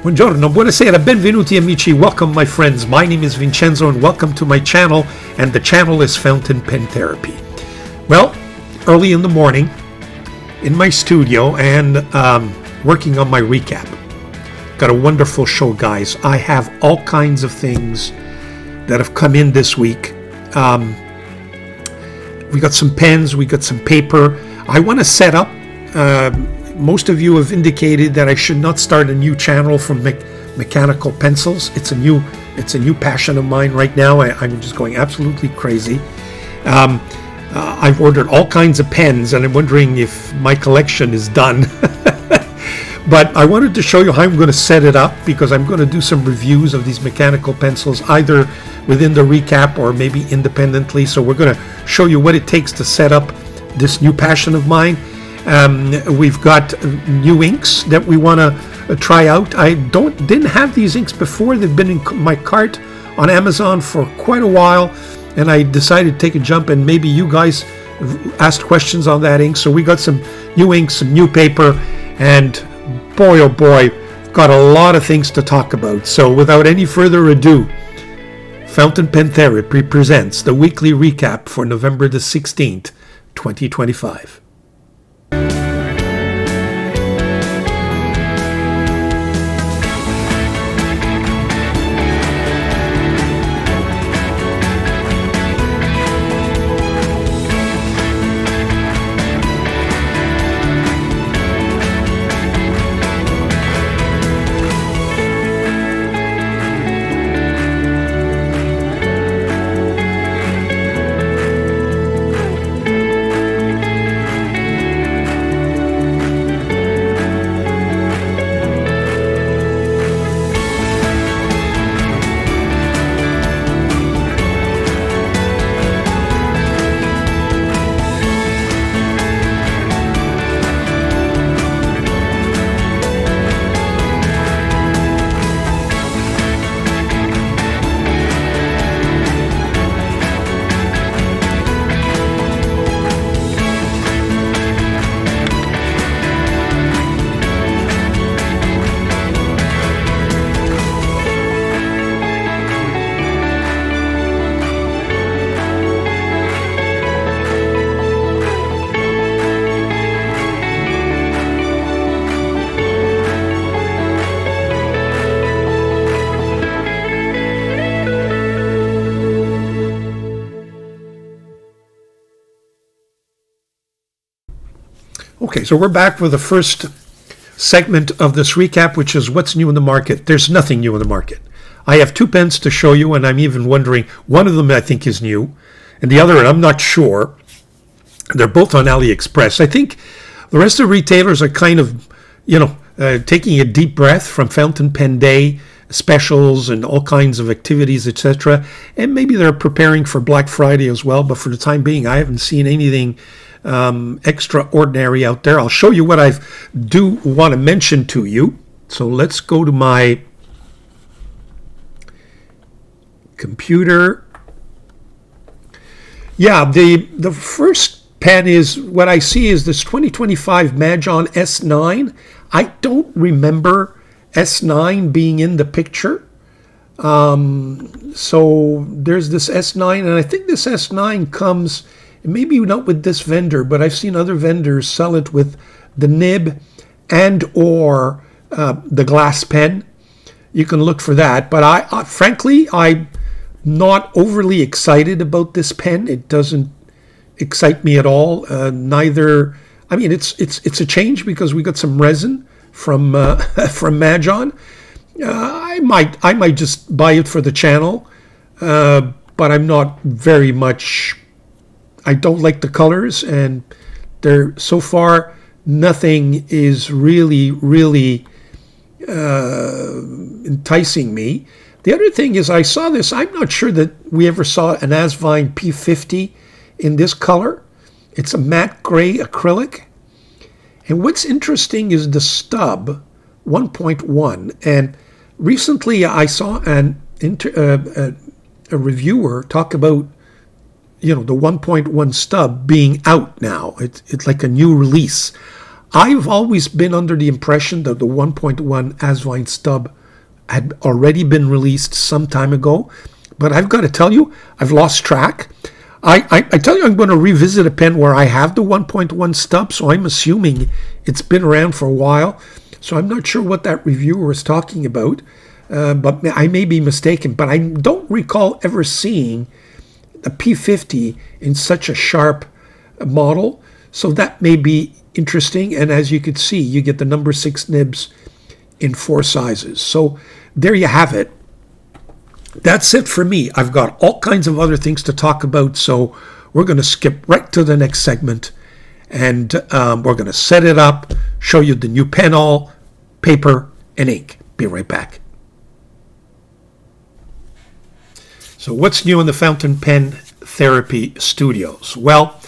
Buongiorno, buonasera, benvenuti amici, welcome my friends. My name is Vincenzo and welcome to my channel, and the channel is Fountain Pen Therapy. Well, early in the morning in my studio and working on my recap. Got a wonderful show, guys. I have all kinds of things that have come in this week. We got some pens, we got some paper. I want to set up. Most of you have indicated that I should not start a new channel from mechanical pencils. It's a new passion of mine right now. I'm just going absolutely crazy. I've ordered all kinds of pens, and I'm wondering if my collection is done. But I wanted to show you how I'm going to set it up, because I'm going to do some reviews of these mechanical pencils, either within the recap or maybe independently. So we're going to show you what it takes to set up this new passion of mine. We've got new inks that we want to try out. I didn't have these inks before. They've been in my cart on Amazon for quite a while, and I decided to take a jump, and maybe you guys asked questions on that ink. So we got some new inks, some new paper, and boy oh boy, got a lot of things to talk about. So without any further ado, Fountain Pen Therapy presents the weekly recap for November the 16th, 2025. Okay, so we're back with the first segment of this recap, which is what's new in the market. There's nothing new in the market. I have two pens to show you, and I'm even wondering, one of them I think is new, and the other I'm not sure. They're both on AliExpress. I think the rest of the retailers are kind of, taking a deep breath from Fountain Pen Day specials and all kinds of activities, etc. And maybe they're preparing for Black Friday as well, but for the time being, I haven't seen anything extraordinary out there. I'll show you what I do want to mention to you. So let's go to my computer. Yeah, the first pen is what I see is this 2025 Majon S9. I don't remember S9 being in the picture. So there's this S9, and I think this S9 comes, maybe not with this vendor, but I've seen other vendors sell it with the nib and or the glass pen. You can look for that. But I frankly, I'm not overly excited about this pen. It doesn't excite me at all. Neither. I mean, it's a change because we got some resin from from Majon. I might just buy it for the channel, but I'm not very much. I don't like the colors, and so far nothing is really enticing me. The other thing is I saw this. I'm not sure that we ever saw an Asvine P50 in this color. It's a matte gray acrylic. And what's interesting is the stub 1.1. And recently I saw a reviewer talk about the 1.1 stub being out now. It's like a new release. I've always been under the impression that the 1.1 Asvine stub had already been released some time ago, but I've got to tell you, I've lost track. I tell you, I'm going to revisit a pen where I have the 1.1 stub, so I'm assuming it's been around for a while. So I'm not sure what that reviewer is talking about, but I may be mistaken. But I don't recall ever seeing a P50 in such a sharp model, so that may be interesting. And as you could see, you get the number 6 nibs in 4 sizes. So there you have it. That's it for me. I've got all kinds of other things to talk about, so we're going to skip right to the next segment, and we're going to set it up, show you the new pen, all paper and ink. Be right back. So what's new in the Fountain Pen Therapy Studios? Well,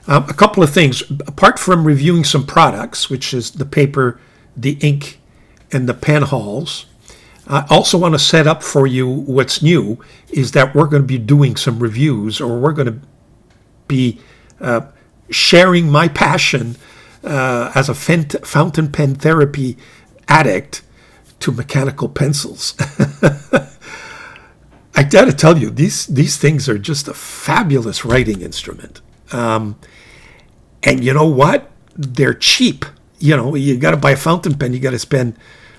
a couple of things. Apart from reviewing some products, which is the paper, the ink, and the pen hauls, I also want to set up for you what's new is that we're going to be doing some reviews, or we're going to be sharing my passion as a fountain pen therapy addict to mechanical pencils. I got to tell you, these things are just a fabulous writing instrument. And you know what? They're cheap. You know, you got to buy a fountain pen, you got to spend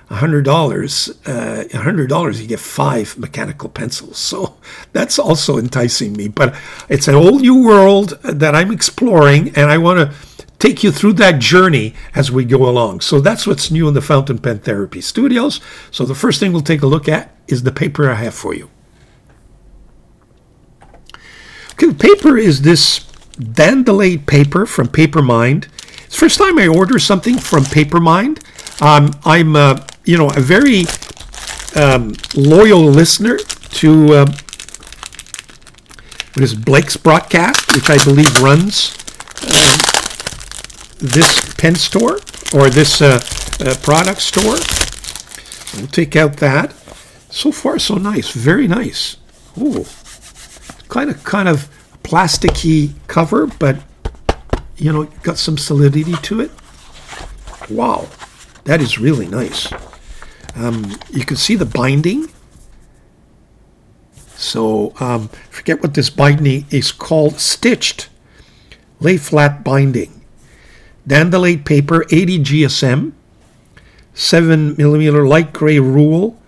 $100. $100, you get 5 mechanical pencils. So that's also enticing me. But it's a whole new world that I'm exploring, and I want to take you through that journey as we go along. So that's what's new in the Fountain Pen Therapy Studios. So the first thing we'll take a look at is the paper I have for you. Okay, the paper is this DANDELAID paper from Papermind. It's the first time I order something from Papermind. I'm a very loyal listener to what is Blake's Broadcast, which I believe runs this pen store, or this product store. We'll take out that. So far, so nice. Very nice. Ooh, kind of plasticky cover, but got some solidity to it. Wow, that is really nice. You can see the binding. So forget what this binding is called. Stitched lay flat binding. DANDELAID paper, 80 GSM, 7mm light gray rule,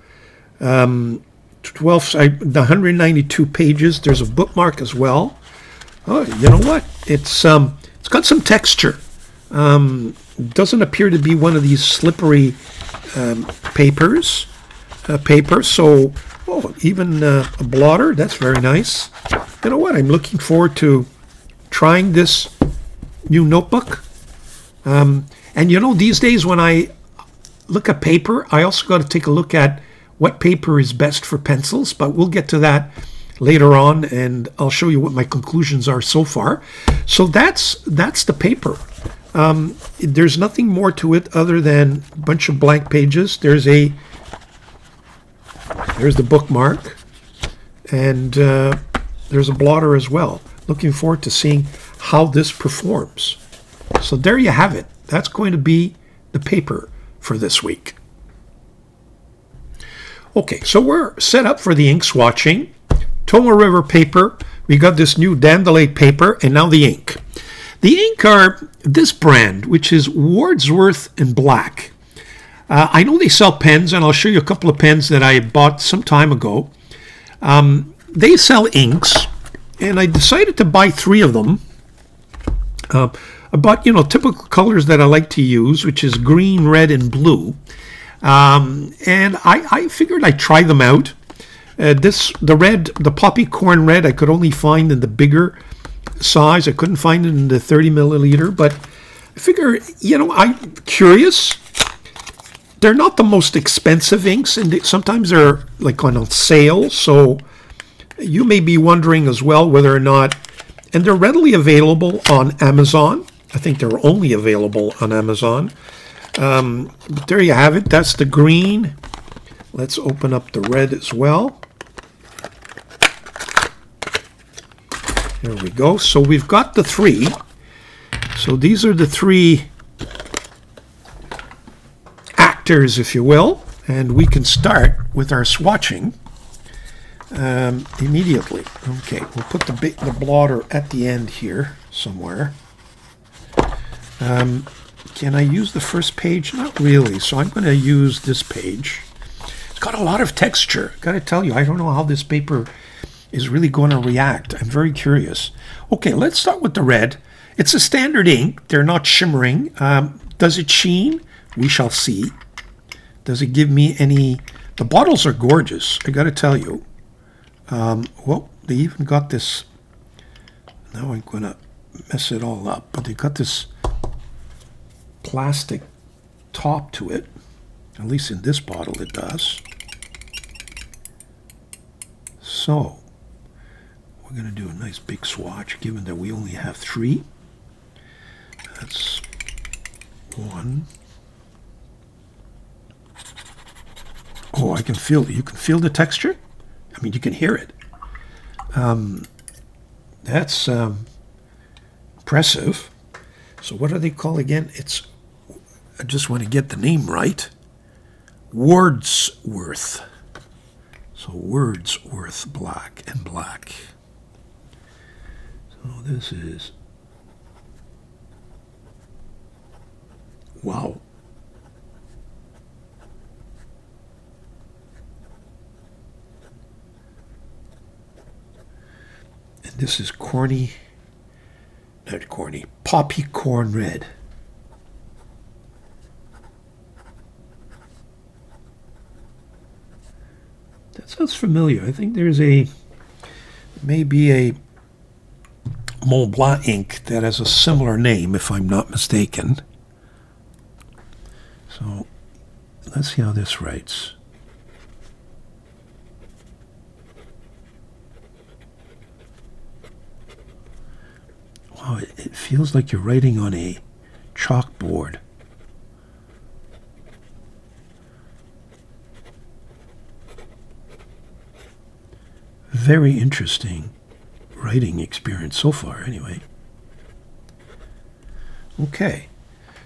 192 pages. There's a bookmark as well. Oh, you know what? It's got some texture. Doesn't appear to be one of these slippery paper. So, even a blotter. That's very nice. You know what? I'm looking forward to trying this new notebook. And these days when I look at paper, I also got to take a look at what paper is best for pencils, but we'll get to that later on, and I'll show you what my conclusions are so far. So that's the paper. There's nothing more to it other than a bunch of blank pages. There's the bookmark, and there's a blotter as well. Looking forward to seeing how this performs. So there you have it. That's going to be the paper for this week. Okay, so we're set up for the ink swatching. Tomoe River paper. We got this new DANDELAID paper, and now the ink. The ink are this brand, which is WORDSWORTH in black. I know they sell pens, and I'll show you a couple of pens that I bought some time ago. They sell inks, and I decided to buy 3 of them. I bought, typical colors that I like to use, which is green, red, and blue. And I figured I'd try them out. The poppy corn red, I could only find in the bigger size. I couldn't find it in the 30 milliliter, but I figure, I'm curious. They're not the most expensive inks, and sometimes they're like on sale. So you may be wondering as well whether or not, and they're readily available on Amazon. I think they're only available on Amazon. But there you have it. That's the green. Let's open up the red as well. There we go. So we've got the 3. So these are the 3 actors, if you will, and we can start with our swatching immediately. Okay, we'll put the blotter at the end here somewhere. Can I use the first page? Not really, so I'm going to use this page. It's got a lot of texture. Got to tell you, I don't know how this paper is really going to react. I'm very curious. Okay, let's start with the red. It's a standard ink. They're not shimmering. Does it sheen? We shall see. Does it give me any... The bottles are gorgeous, I got to tell you. Well, they even got this... Now I'm going to mess it all up. But they got this plastic top to it. At least in this bottle it does. So, we're going to do a nice big swatch, given that we only have 3. That's 1. Oh, I can feel it. You can feel the texture? I mean, you can hear it. That's impressive. So what do they call again? I just want to get the name right. WORDSWORTH. So WORDSWORTH black and black. So this is... Wow. And this is poppy corn red. That sounds familiar. I think there's maybe a Mont Blanc ink that has a similar name, if I'm not mistaken. So let's see how this writes. Wow, it feels like you're writing on a chalkboard. Very interesting writing experience so far, anyway. Okay,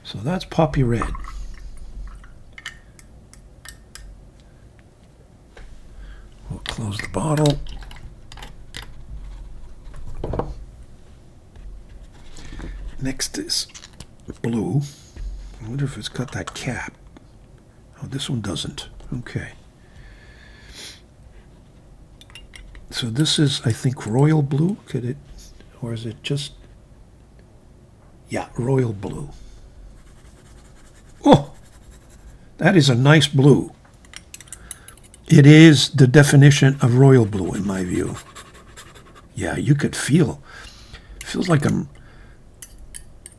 so that's poppy red. We'll close the bottle. Next is blue. I wonder if it's got that cap. Oh, this one doesn't. Okay. So this is, I think, royal blue. Could it, or is it just... Yeah, royal blue. Oh, that is a nice blue. It is the definition of royal blue, in my view. Yeah, you could feel. It feels like I'm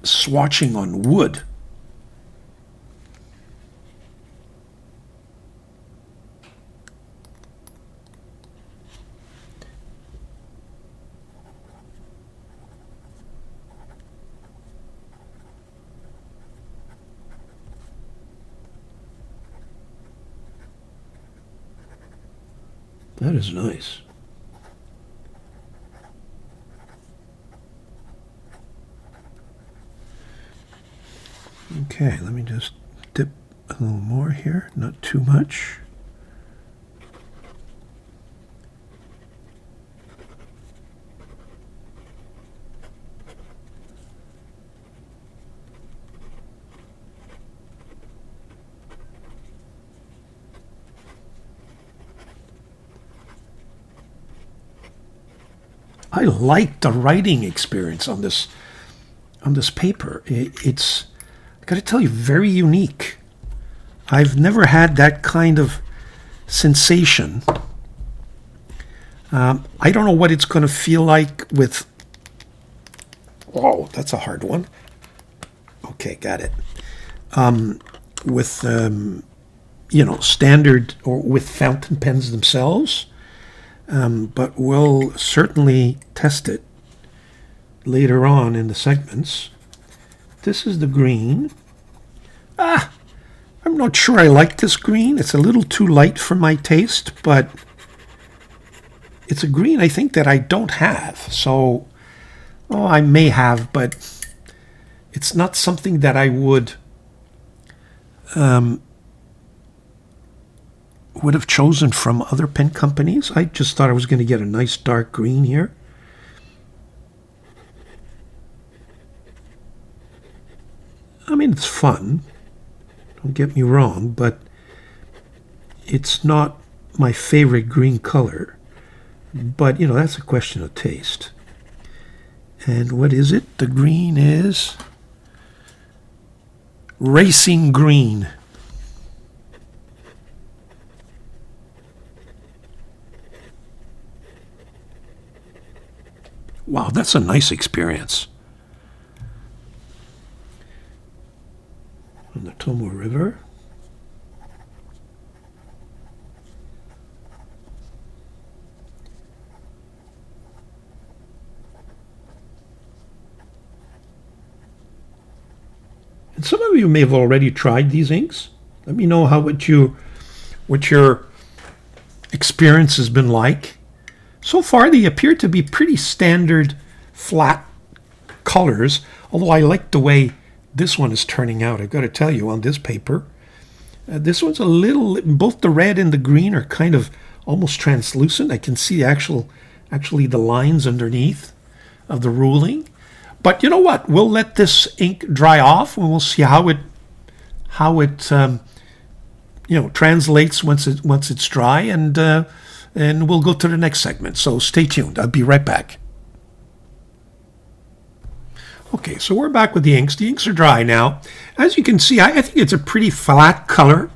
swatching on wood. That is nice. Okay, let me just dip a little more here, not too much. I like the writing experience on this paper. It's, I got to tell you, very unique. I've never had that kind of sensation. I don't know what it's going to feel like with... Oh, that's a hard one. Okay, got it. With, you know, standard or with fountain pens themselves. But we'll certainly test it later on in the segments. This is the green. I'm not sure I like this green. It's a little too light for my taste, but it's a green I think that I don't have. So, I may have, but it's not something that I would would have chosen from other pen companies. I just thought I was going to get a nice dark green here. I mean, it's fun, don't get me wrong, but it's not my favorite green color. But, you know, that's a question of taste. And what is it? The green is racing green. Wow, that's a nice experience. On the Tomo River. And some of you may have already tried these inks. Let me know what your experience has been like. So far, they appear to be pretty standard, flat colors, although I like the way this one is turning out. I've got to tell you, on this paper, this one's a little, both the red and the green are kind of almost translucent. I can see actually the lines underneath of the ruling. But you know what? We'll let this ink dry off, and we'll see how it translates once it's dry, and we'll go to the next segment. So stay tuned. I'll be right back. Okay, so we're back with the inks. The inks are dry now. As you can see, I think it's a pretty flat color.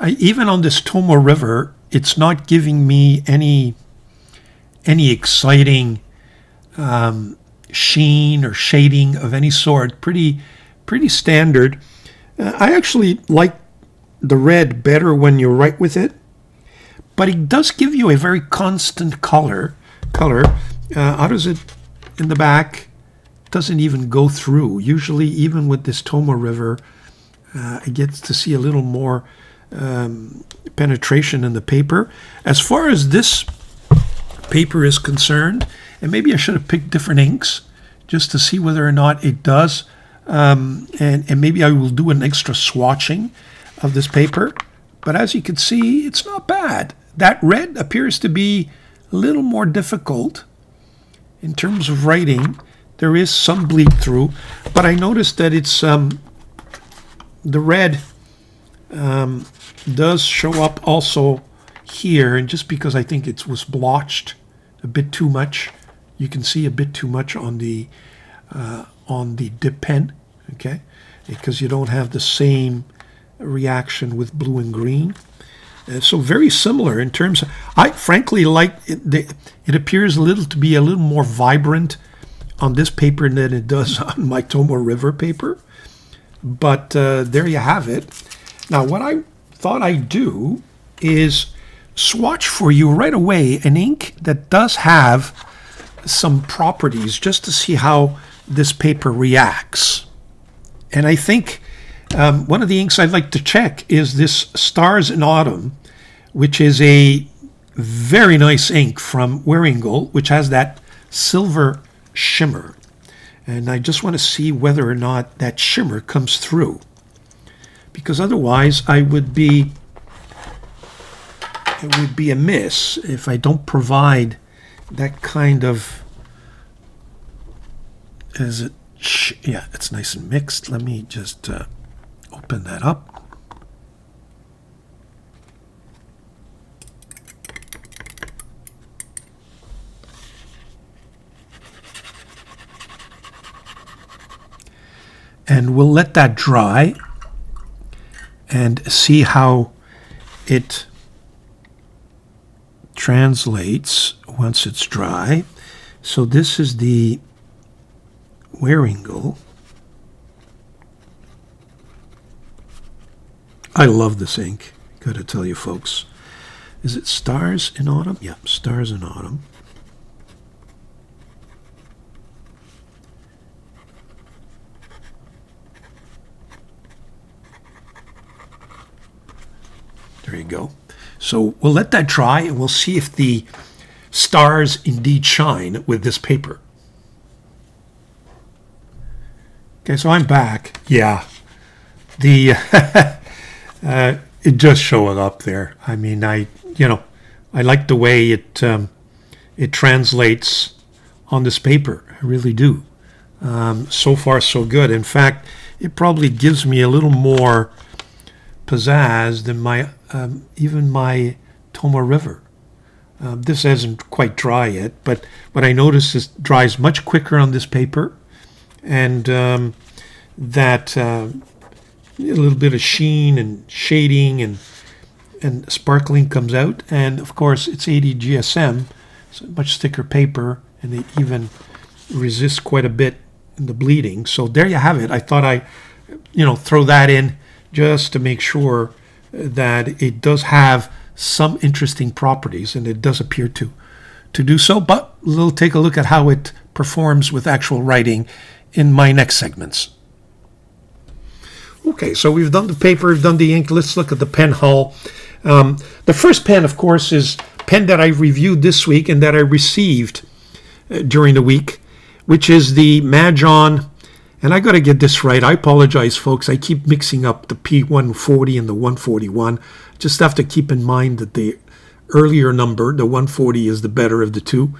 Even on this Tomo River, it's not giving me any exciting sheen or shading of any sort. Pretty standard. I actually like the red better when you write with it, but it does give you a very constant color. How does it in the back? Doesn't even go through. Usually, even with this Tomo River, I get to see a little more penetration in the paper. As far as this paper is concerned, and maybe I should have picked different inks just to see whether or not it does, and maybe I will do an extra swatching of this paper. But as you can see, it's not bad. That red appears to be a little more difficult in terms of writing. There is some bleed through, but I noticed that it's the red does show up also here, and just because I think it was blotched a bit too much, you can see a bit too much on the dip pen, okay, because you don't have the same reaction with blue and green. So very similar in terms of, I frankly like it. It appears a little more vibrant on this paper than it does on my Tomo River paper. But there you have it. Now, what I thought I'd do is swatch for you right away an ink that does have some properties, just to see how this paper reacts. And I think one of the inks I'd like to check is this Stars in Autumn, which is a very nice ink from Waringal, which has that silver shimmer, and I just want to see whether or not that shimmer comes through, because otherwise it would be amiss if I don't provide that kind of, yeah, it's nice and mixed. Let me just open that up. And we'll let that dry and see how it translates once it's dry. So this is the Waringal. I love this ink, gotta tell you folks. Is it Stars in Autumn? Yeah, Stars in Autumn. There you go. So we'll let that dry, and we'll see if the stars indeed shine with this paper. Okay, so I'm back. Yeah, the it it just showing up there. I mean, I like the way it translates on this paper. I really do. So far, so good. In fact, it probably gives me a little more pizzazz than my even my Toma River. This isn't quite dry yet, but what I noticed is it dries much quicker on this paper, and that a little bit of sheen and shading and sparkling comes out. And of course, it's 80 GSM, so much thicker paper, and it even resists quite a bit in the bleeding. So there you have it. I thought I, throw that in just to make sure that it does have some interesting properties, and it does appear to do so. But we'll take a look at how it performs with actual writing in my next segments. Okay, so we've done the paper, we've done the ink. Let's look at the pen hull. The first pen, of course, is a pen that I reviewed this week and that I received during the week, which is the Majon. And I got to get this right. I apologize, folks. I keep mixing up the P140 and the 141. Just have to keep in mind that the earlier number, the 140, is the better of the two.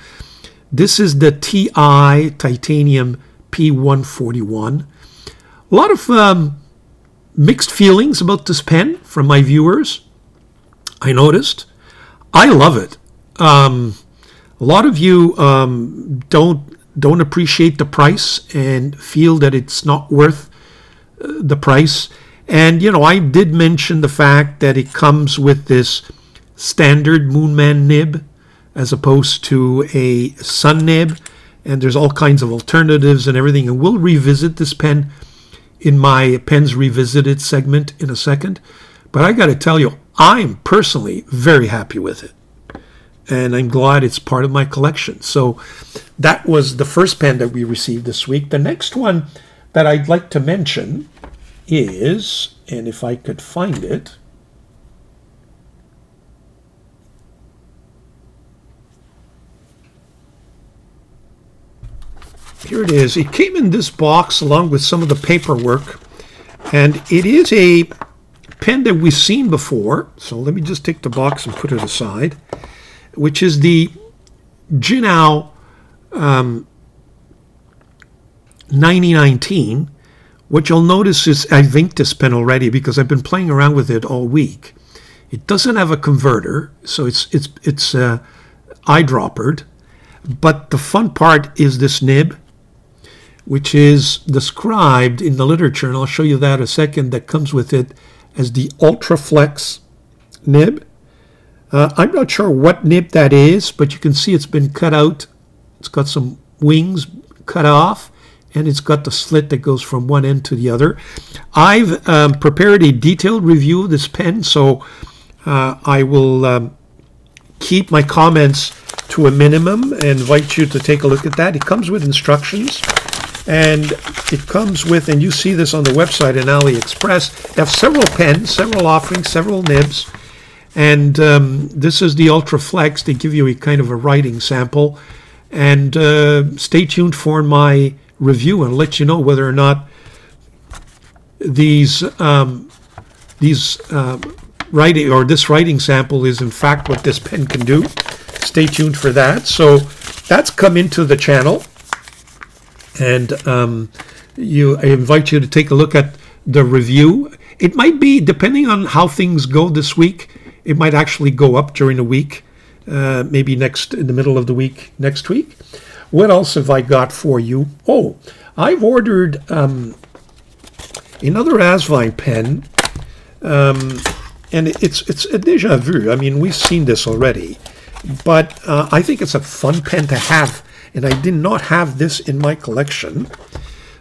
This is the TI Titanium P141. A lot of mixed feelings about this pen from my viewers, I noticed. I love it. A lot of you don't appreciate the price and feel that it's not worth the price. And, I did mention the fact that it comes with this standard Moonman nib as opposed to a Sun nib. And there's all kinds of alternatives and everything. And we'll revisit this pen in my Pens Revisited segment in a second. But I got to tell you, I'm personally very happy with it. And I'm glad it's part of my collection. So that was the first pen that we received this week. The next one that I'd like to mention is, and if I could find it, here it is. It came in this box along with some of the paperwork, and it is a pen that we've seen before. So let me just take the box and put it aside, which is the Jinao 9019. What you'll notice is I've inked this pen already because I've been playing around with it all week. It doesn't have a converter, so it's eyedroppered. But the fun part is this nib, which is described in the literature, and I'll show you that in a second, that comes with it as the Ultraflex nib. I'm not sure what nib that is, but you can see it's been cut out. It's got some wings cut off, and it's got the slit that goes from one end to the other. I've prepared a detailed review of this pen, so I will keep my comments to a minimum and invite you to take a look at that. It comes with instructions, and it comes with, and you see this on the website in AliExpress, they have several pens, several offerings, several nibs. And this is the Ultra Flex. They give you a kind of a writing sample. And stay tuned for my review and let you know whether or not these writing or this writing sample is in fact what this pen can do. Stay tuned for that. So that's come into the channel, and I invite you to take a look at the review. It might be, depending on how things go this week, it might actually go up during the week, maybe in the middle of the week next week. What else have I got for you? Oh, I've ordered another Asvine pen, and it's a déjà vu. I mean, we've seen this already, but I think it's a fun pen to have, and I did not have this in my collection.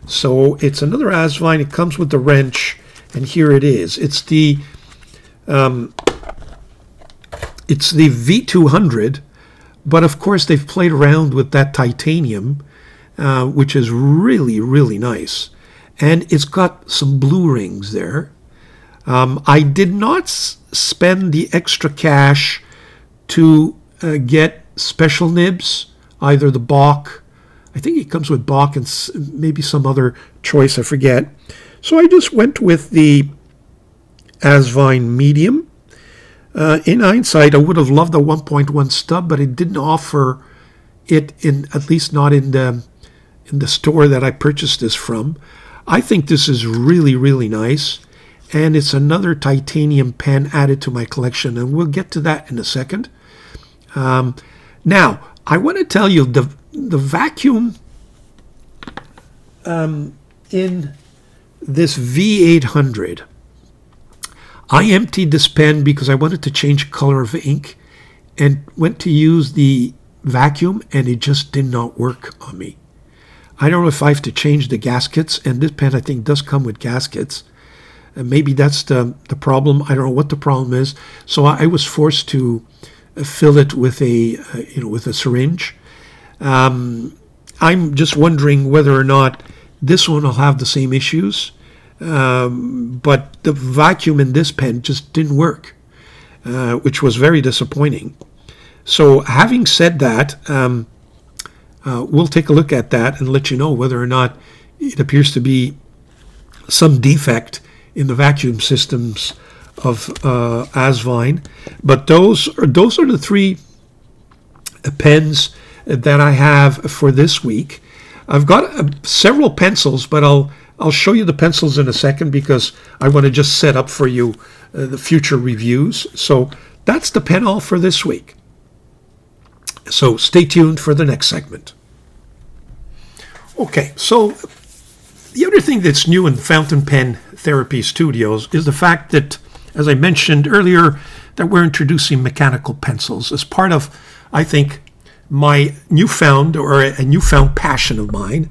So it's another Asvine. It comes with the wrench, and here it is. It's the V200, but of course they've played around with that titanium, which is really, really nice. And it's got some blue rings there. I did not spend the extra cash to get special nibs, either the Bach, I think it comes with Bach and maybe some other choice, I forget. So I just went with the Asvine medium. In hindsight, I would have loved a 1.1 stub, but it didn't offer it, at least not in the store that I purchased this from. I think this is really, really nice, and it's another titanium pen added to my collection, and we'll get to that in a second. Now, I want to tell you the vacuum in this V800. I emptied this pen because I wanted to change color of ink and went to use the vacuum, and it just did not work on me. I don't know if I have to change the gaskets, and this pen I think does come with gaskets. Maybe that's the problem. I don't know what the problem is. So I was forced to fill it with a syringe. I'm just wondering whether or not this one will have the same issues. But the vacuum in this pen just didn't work, which was very disappointing. So having said that, we'll take a look at that and let you know whether or not it appears to be some defect in the vacuum systems of Asvine. But those are the three pens that I have for this week. I've got several pencils, but I'll show you the pencils in a second because I want to just set up for you the future reviews. So that's the pen haul for this week. So stay tuned for the next segment. Okay, so the other thing that's new in Fountain Pen Therapy Studios is the fact that, as I mentioned earlier, that we're introducing mechanical pencils as part of, I think, my newfound passion of mine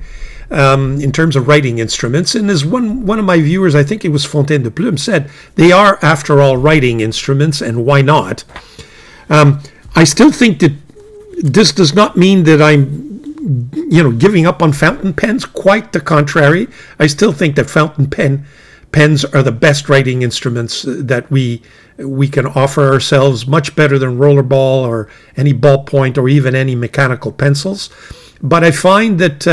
in terms of writing instruments. And as one of my viewers, I think it was Fontaine de Plume, said, they are, after all, writing instruments, and why not? I still think that this does not mean that I'm giving up on fountain pens. Quite the contrary. I still think that fountain pens are the best writing instruments that we can offer ourselves, much better than rollerball or any ballpoint or even any mechanical pencils. But I find that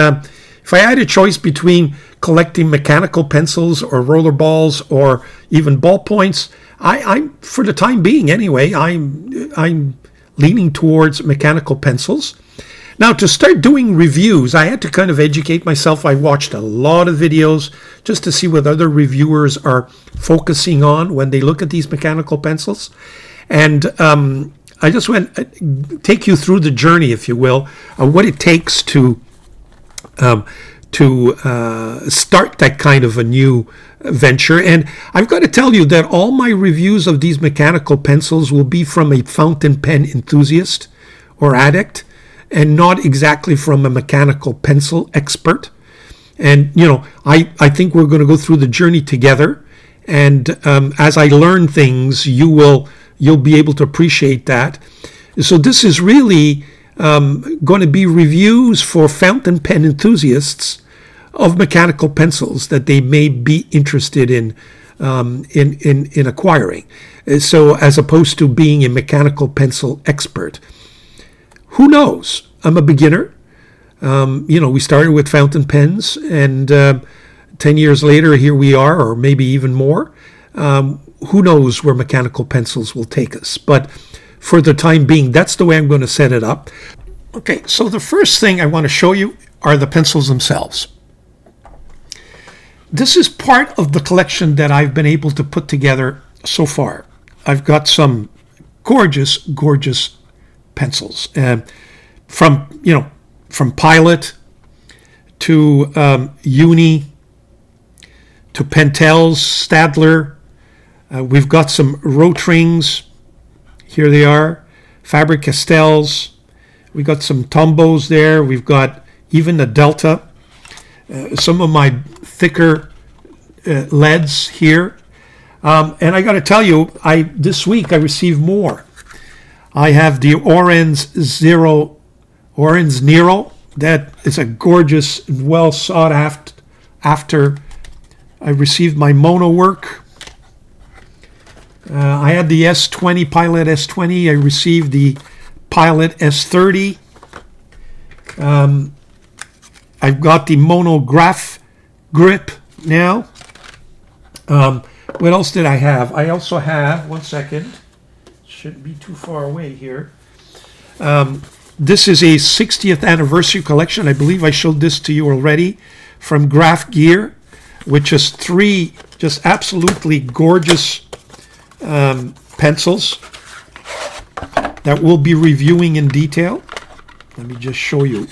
if I had a choice between collecting mechanical pencils or rollerballs or even ballpoints, I'm for the time being anyway, I'm leaning towards mechanical pencils. Now, to start doing reviews, I had to kind of educate myself. I watched a lot of videos just to see what other reviewers are focusing on when they look at these mechanical pencils. And I just went take you through the journey, if you will, of what it takes to start that kind of a new venture. And I've got to tell you that all my reviews of these mechanical pencils will be from a fountain pen enthusiast or addict, and not exactly from a mechanical pencil expert. And, I think we're going to go through the journey together. And as I learn things, you'll be able to appreciate that. So this is really going to be reviews for fountain pen enthusiasts of mechanical pencils that they may be interested in acquiring. So as opposed to being a mechanical pencil expert. Who knows? I'm a beginner. We started with fountain pens, and 10 years later, here we are, or maybe even more. Who knows where mechanical pencils will take us? But for the time being, that's the way I'm going to set it up. Okay, so the first thing I want to show you are the pencils themselves. This is part of the collection that I've been able to put together so far. I've got some gorgeous, gorgeous pencils, from Pilot to Uni to Pentel's, Stadler. We've got some Rotrings. Here they are. Faber-Castells. We've got some Tombos there. We've got even the Delta. Some of my thicker leads here. And I got to tell you, this week I received more. I have the Orenz Nero. That is a gorgeous, well sought after. I received my mono work. I had the S20, Pilot S20. I received the Pilot S30. I've got the monograph grip now. What else did I have? I also have, one second, shouldn't be too far away here. This is a 60th anniversary collection. I believe I showed this to you already, from Graph Gear, which is 3 just absolutely gorgeous pencils that we'll be reviewing in detail. Let me just show you.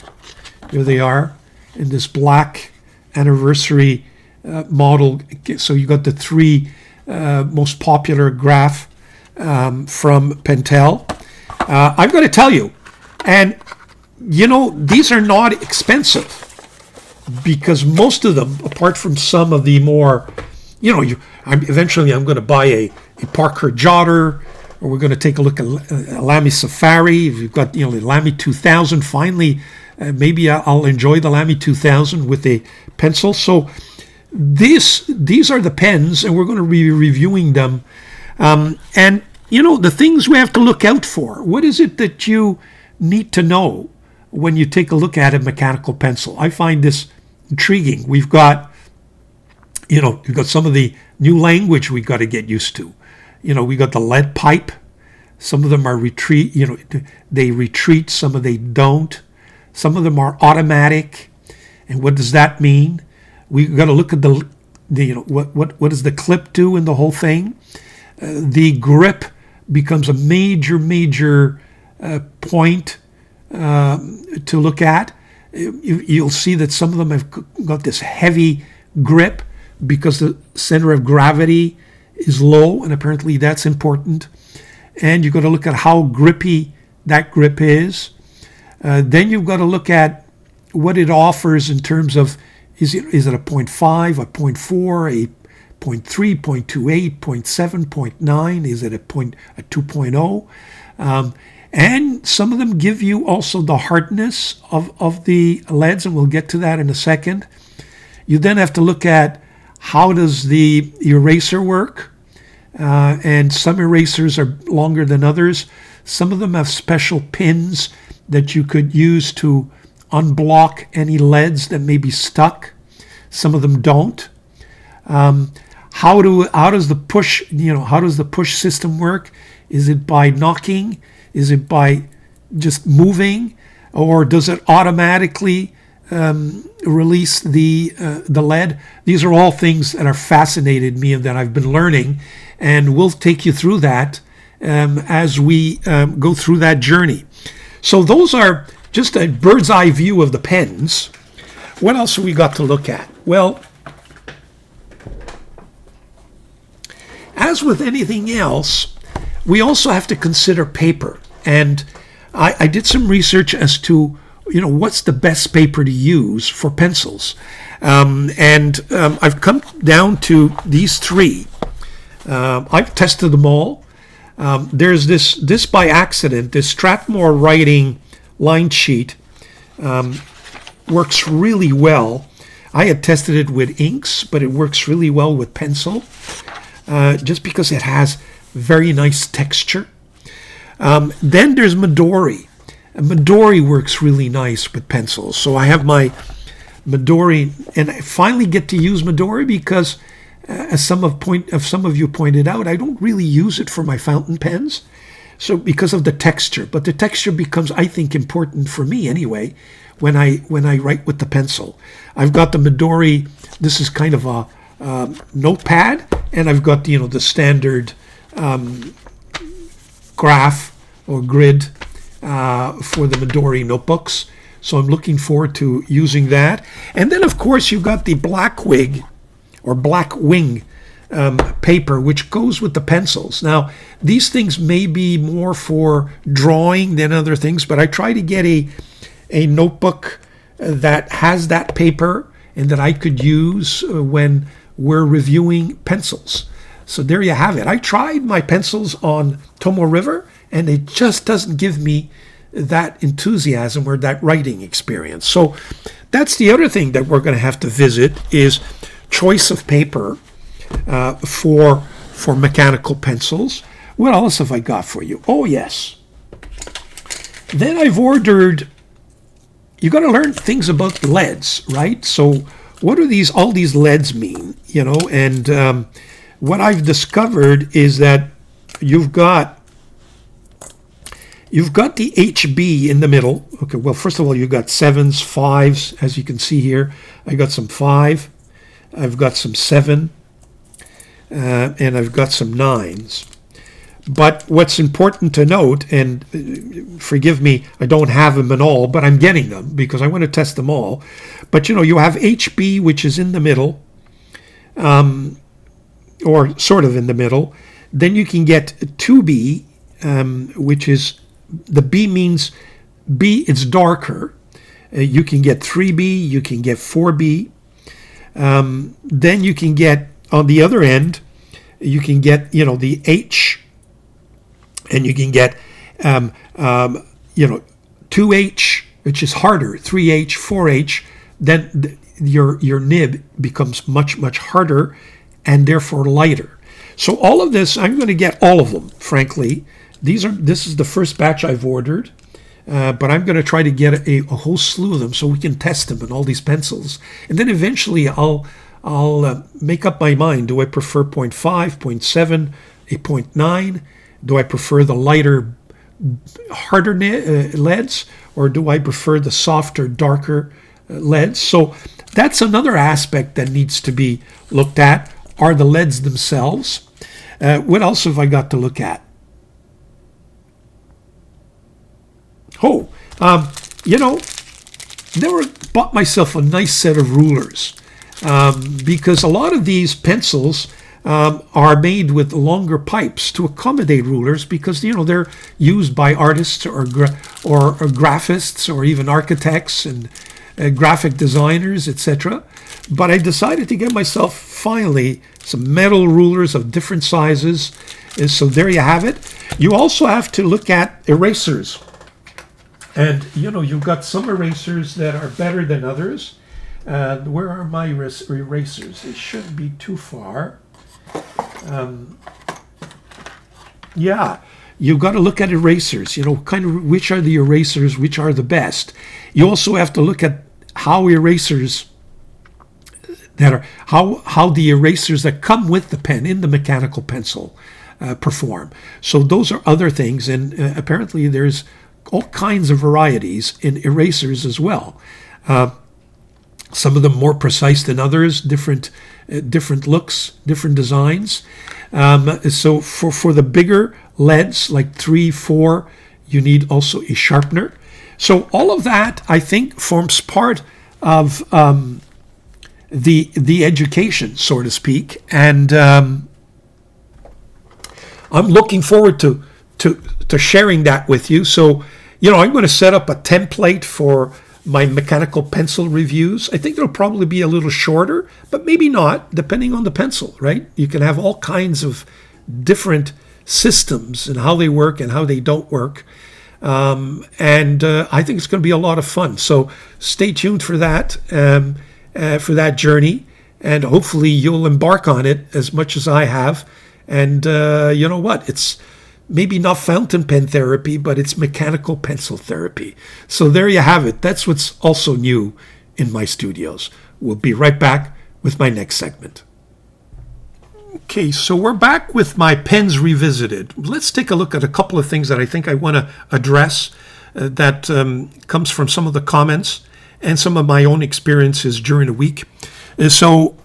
Here they are in this black anniversary model. So you got the 3 most popular graph from Pentel. I've got to tell you, and you know, these are not expensive, because most of them, apart from some of the more, you know, eventually I'm going to buy a Parker Jotter, or we're going to take a look at a Lamy Safari. If you've got, you know, the Lamy 2000, finally, maybe I'll enjoy the Lamy 2000 with a pencil. So these are the pens, and we're going to be reviewing them. And, you know, the things we have to look out for. What is it that you need to know when you take a look at a mechanical pencil? I find this intriguing. We've got, you know, you've got some of the new language we got to get used to. You know, we got the lead pipe. Some of them are retreat, you know, they retreat, some of they don't. Some of them are automatic. And what does that mean? We got to look at the you know, what does the clip do in the whole thing? The grip becomes a major point to look at. You'll see that some of them have got this heavy grip because the center of gravity is low, and apparently that's important. And you've got to look at how grippy that grip is. Then you've got to look at what it offers in terms of, is it a 0.5, a 0.4, a 0.3, 0.28, 0.7, 0.9? Is it a 2.0? And some of them give you also the hardness of the leads, and we'll get to that in a second. You then have to look at how does the eraser work. And some erasers are longer than others. Some of them have special pins that you could use to unblock any leads that may be stuck. Some of them don't. How does the push, you know, how does the push system work? Is it by knocking? Is it by just moving? Or does it automatically release the lead? These are all things that are fascinated me and that I've been learning, and we'll take you through that as we go through that journey. So those are just a bird's eye view of the pens. What else have we got to look at? Well, as with anything else, we also have to consider paper. And I did some research as to, you know, what's the best paper to use for pencils. I've come down to these 3. I've tested them all. There's this by accident, this Strathmore Writing line sheet works really well. I had tested it with inks, but it works really well with pencil, just because it has very nice texture. Then there's Midori. Midori works really nice with pencils. So I have my Midori, and I finally get to use Midori because, as some of you pointed out, I don't really use it for my fountain pens. So because of the texture, but the texture becomes, I think, important for me anyway when I write with the pencil. I've got the Midori. This is kind of a notepad, and I've got, you know, the standard graph or grid for the Midori notebooks. So I'm looking forward to using that. And then, of course, you've got the Blackwing or Blackwing paper, which goes with the pencils. Now, these things may be more for drawing than other things, but I try to get a notebook that has that paper and that I could use when we're reviewing pencils. So there you have it. I tried my pencils on Tomoe River, and it just doesn't give me that enthusiasm or that writing experience. So that's the other thing that we're going to have to visit is choice of paper for mechanical pencils. What else have I got for you? Oh, yes. Then I've ordered, you got to learn things about leads, right? So what do all these leads mean? You know, and what I've discovered is that you've got the HB in the middle. Okay, well, first of all, you've got 7s, 5s, as you can see here. I got some 5, I've got some 7, and I've got some 9s. But what's important to note, and forgive me, I don't have them in all, but I'm getting them because I want to test them all. But you have HB, which is in the middle, or sort of in the middle. Then you can get 2B, which is, the B means B, it's darker. You can get 3B, you can get 4B. Then you can get, on the other end, you can get, the H, and you can get, 2H, which is harder, 3H, 4H. Then your nib becomes much, much harder and therefore lighter. So all of this, I'm going to get all of them, frankly. This is the first batch I've ordered, but I'm going to try to get a whole slew of them so we can test them in all these pencils. And then eventually I'll make up my mind. Do I prefer 0.5, 0.7, a 0.9? Do I prefer the lighter, harder leads, or do I prefer the softer, darker leads? So that's another aspect that needs to be looked at, are the leads themselves. What else have I got to look at? Bought myself a nice set of rulers because a lot of these pencils are made with longer pipes to accommodate rulers because they're used by artists or graphists or even architects and graphic designers, etc. But I decided to get myself finally some metal rulers of different sizes. So there you have it. You also have to look at erasers. And you've got some erasers that are better than others. Where are my erasers? They shouldn't be too far. You've got to look at erasers, kind of which are the erasers, which are the best. You also have to look at how erasers how the erasers that come with the pen in the mechanical pencil perform. So those are other things, and apparently there's all kinds of varieties in erasers as well. Some of them more precise than others, different looks, different designs. So for the bigger leads, like 3, 4, you need also a sharpener. So all of that, I think, forms part of the education, so to speak. And I'm looking forward to sharing that with you. So, I'm going to set up a template for my mechanical pencil reviews. I think it'll probably be a little shorter, but maybe not, depending on the pencil, right? You can have all kinds of different systems and how they work and how they don't work. And I think it's going to be a lot of fun. So stay tuned for that journey, and hopefully you'll embark on it as much as I have. And you know what? It's maybe not fountain pen therapy, but it's mechanical pencil therapy. So there you have it. That's what's also new in my studios. We'll be right back with my next segment. Okay, so we're back with my pens revisited. Let's take a look at a couple of things that I think I want to address that comes from some of the comments and some of my own experiences during the week. So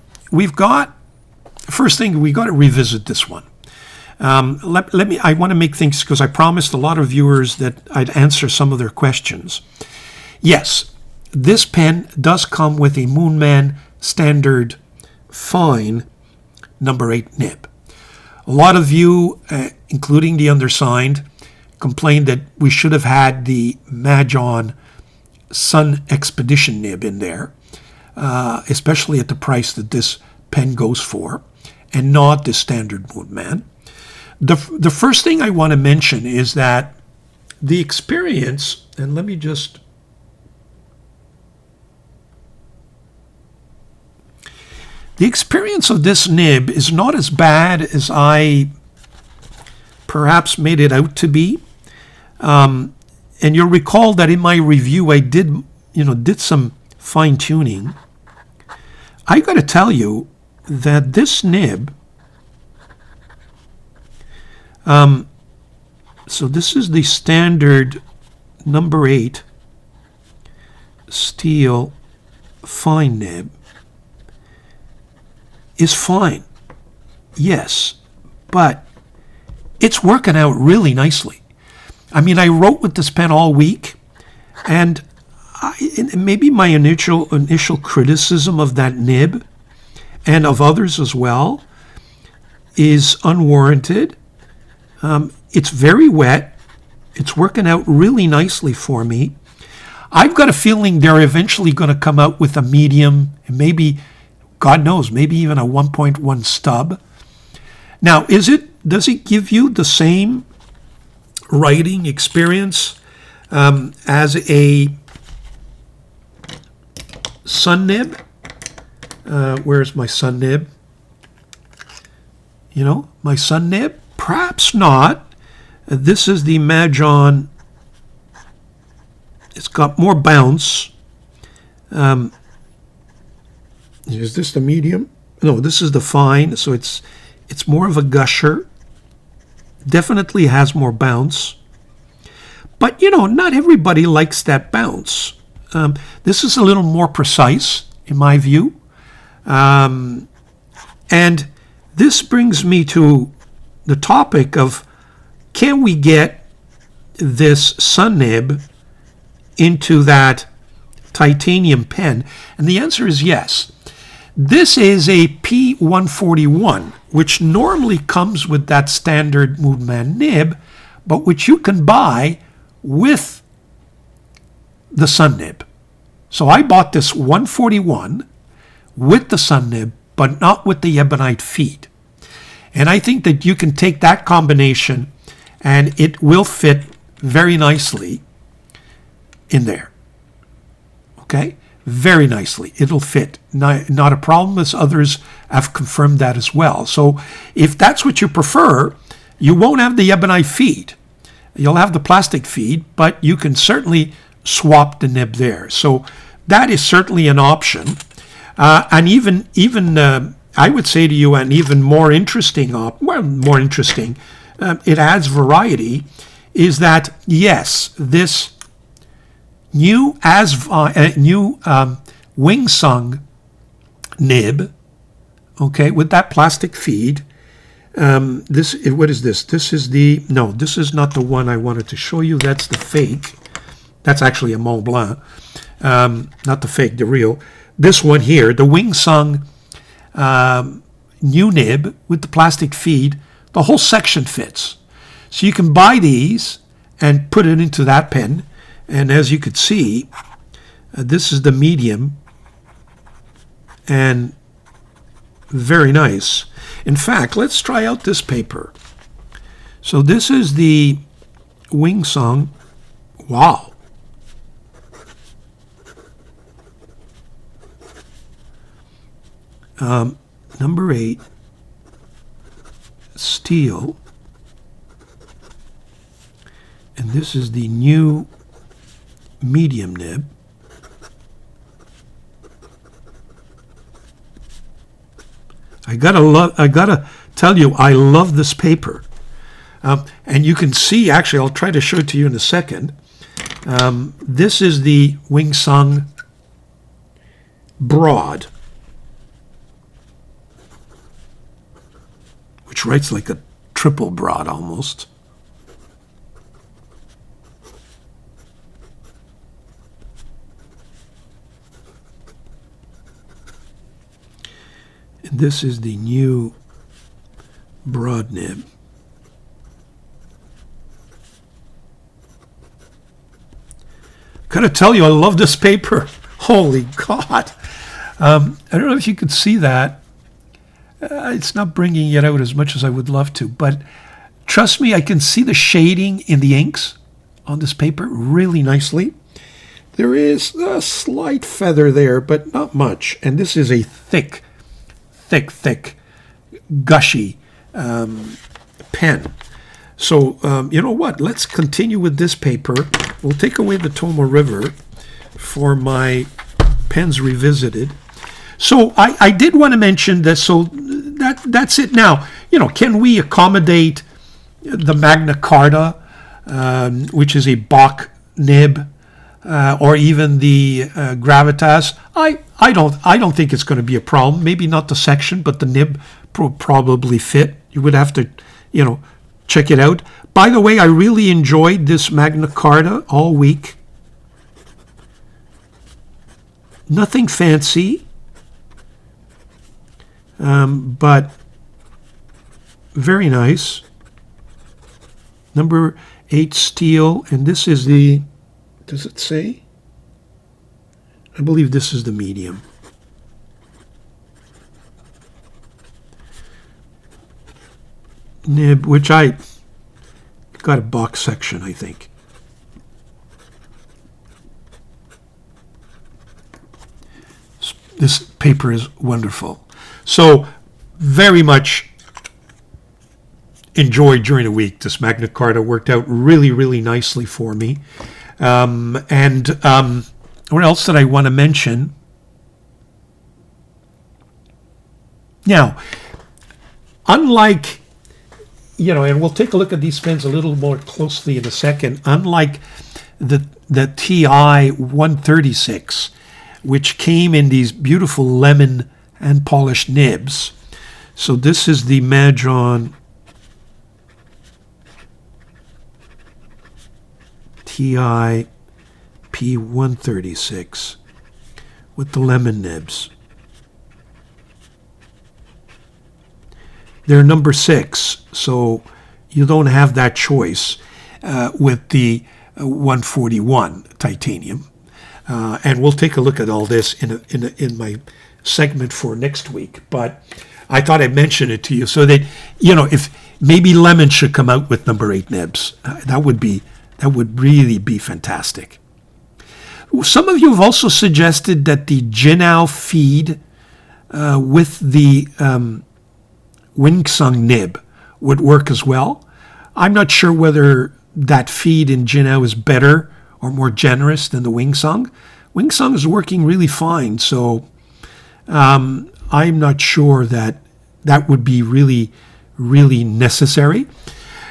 first thing, we got to revisit this one. I want to make things, because I promised a lot of viewers that I'd answer some of their questions. Yes, this pen does come with a Moonman standard fine number 8 nib. A lot of you, including the undersigned, complained that we should have had the Majon Sun Expedition nib in there, especially at the price that this pen goes for, and not the standard Moonman. The first thing I want to mention is that the experience, and let me just, the experience of this nib is not as bad as I perhaps made it out to be. And you'll recall that in my review I did some fine tuning. I got to tell you that this nib So this is the standard number 8 steel fine nib. Is fine, yes, but it's working out really nicely. I mean, I wrote with this pen all week, and maybe my initial criticism of that nib, and of others as well, is unwarranted. It's very wet. It's working out really nicely for me. I've got a feeling they're eventually going to come out with a medium, and maybe, God knows, maybe even a 1.1 stub. Now, does it give you the same writing experience as a sun nib? Where's my sun nib? You know, my sun nib? Perhaps not. This is the Majon. It's got more bounce. Is this the medium? No, this is the fine. So it's more of a gusher. Definitely has more bounce. But, you know, not everybody likes that bounce. This is a little more precise, in my view. And this brings me to the topic of, can we get this sun nib into that titanium pen? And the answer is yes. This is a P141, which normally comes with that standard Moodman nib, but which you can buy with the sun nib. So I bought this 141 with the sun nib, but not with the ebonite feed. And I think that you can take that combination and it will fit very nicely in there. Okay? Very nicely. It'll fit. Not a problem, as others have confirmed that as well. So if that's what you prefer, you won't have the ebonite feed. You'll have the plastic feed, but you can certainly swap the nib there. So that is certainly an option. And even I would say to you, an even more interesting, it adds variety, is that, yes, this new Wingsung nib, okay, with that plastic feed. What is this? This is this is not the one I wanted to show you. That's the fake. That's actually a Mont Blanc, not the fake, the real. This one here, the Wingsung new nib with the plastic feed, the whole section fits. So you can buy these and put it into that pen. And as you could see, this is the medium, and very nice. In fact, let's try out this paper. So this is the Wingsung. Wow. Number 8, steel. And this is the new medium nib. I gotta tell you, I love this paper. And you can see, actually, I'll try to show it to you in a second. This is the Wingsung Broad, which writes like a triple broad almost. And this is the new broad nib. Gotta tell you, I love this paper. Holy God. I don't know if you could see that. It's not bringing it out as much as I would love to, but trust me, I can see the shading in the inks on this paper really nicely. There is a slight feather there, but not much. And this is a thick, gushy pen. So, you know what? Let's continue with this paper. We'll take away the Toma River for my Pens Revisited. So I did want to mention this. So that's it. Now, you know, can we accommodate the Magna Carta, which is a Bach nib, or even the Gravitas, I don't think it's going to be a problem. Maybe not the section, but the nib probably fit. You would have to, check it out. By the way, I really enjoyed this Magna Carta all week. Nothing fancy, but very nice. Number 8 steel, and this is the, does it say? I believe this is the medium. Nib, which I got a box section, I think. This paper is wonderful. So very much enjoyed during the week. This Magna Carta worked out really, really nicely for me. What else did I want to mention? Now, unlike, and we'll take a look at these pens a little more closely in a second, unlike the TI 136, which came in these beautiful lemon and polished nibs. So this is the Majon TI P136 with the lemon nibs. They're number 6, so you don't have that choice with the 141 titanium. And we'll take a look at all this in my segment for next week. But I thought I'd mention it to you so that, if maybe lemon should come out with number 8 nibs, that would really be fantastic. Some of you have also suggested that the Jinao feed with the Wingsung nib would work as well. I'm not sure whether that feed in Jinao is better or more generous than the Wingsung. Wingsung is working really fine, so I'm not sure that would be really, really necessary.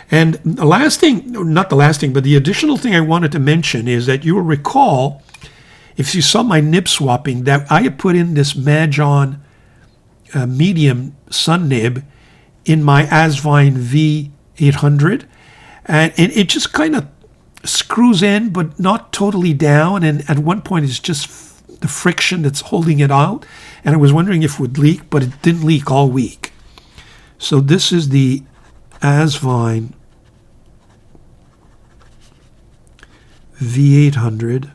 And the last thing, not the last thing, but the additional thing I wanted to mention is that you will recall, if you saw my nib swapping, that I had put in this Majon medium sun nib in my Asvine V800, and it just kind of screws in, but not totally down, and at one point it's just the friction that's holding it out, and I was wondering if it would leak, but it didn't leak all week. So this is the Asvine V800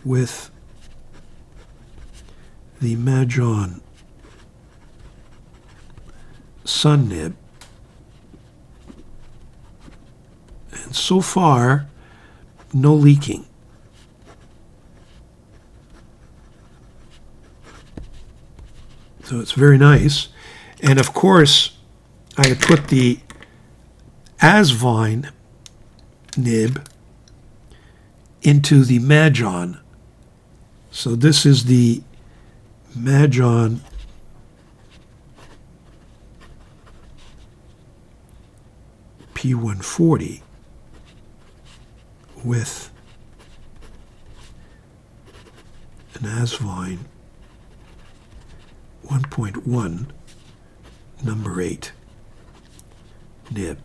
with the Majon sun nib, and so far no leaking. So it's very nice. And of course I had put the Asvine nib into the Majon. So this is the Majon P140 with an Asvine 1.1 number 8 nib.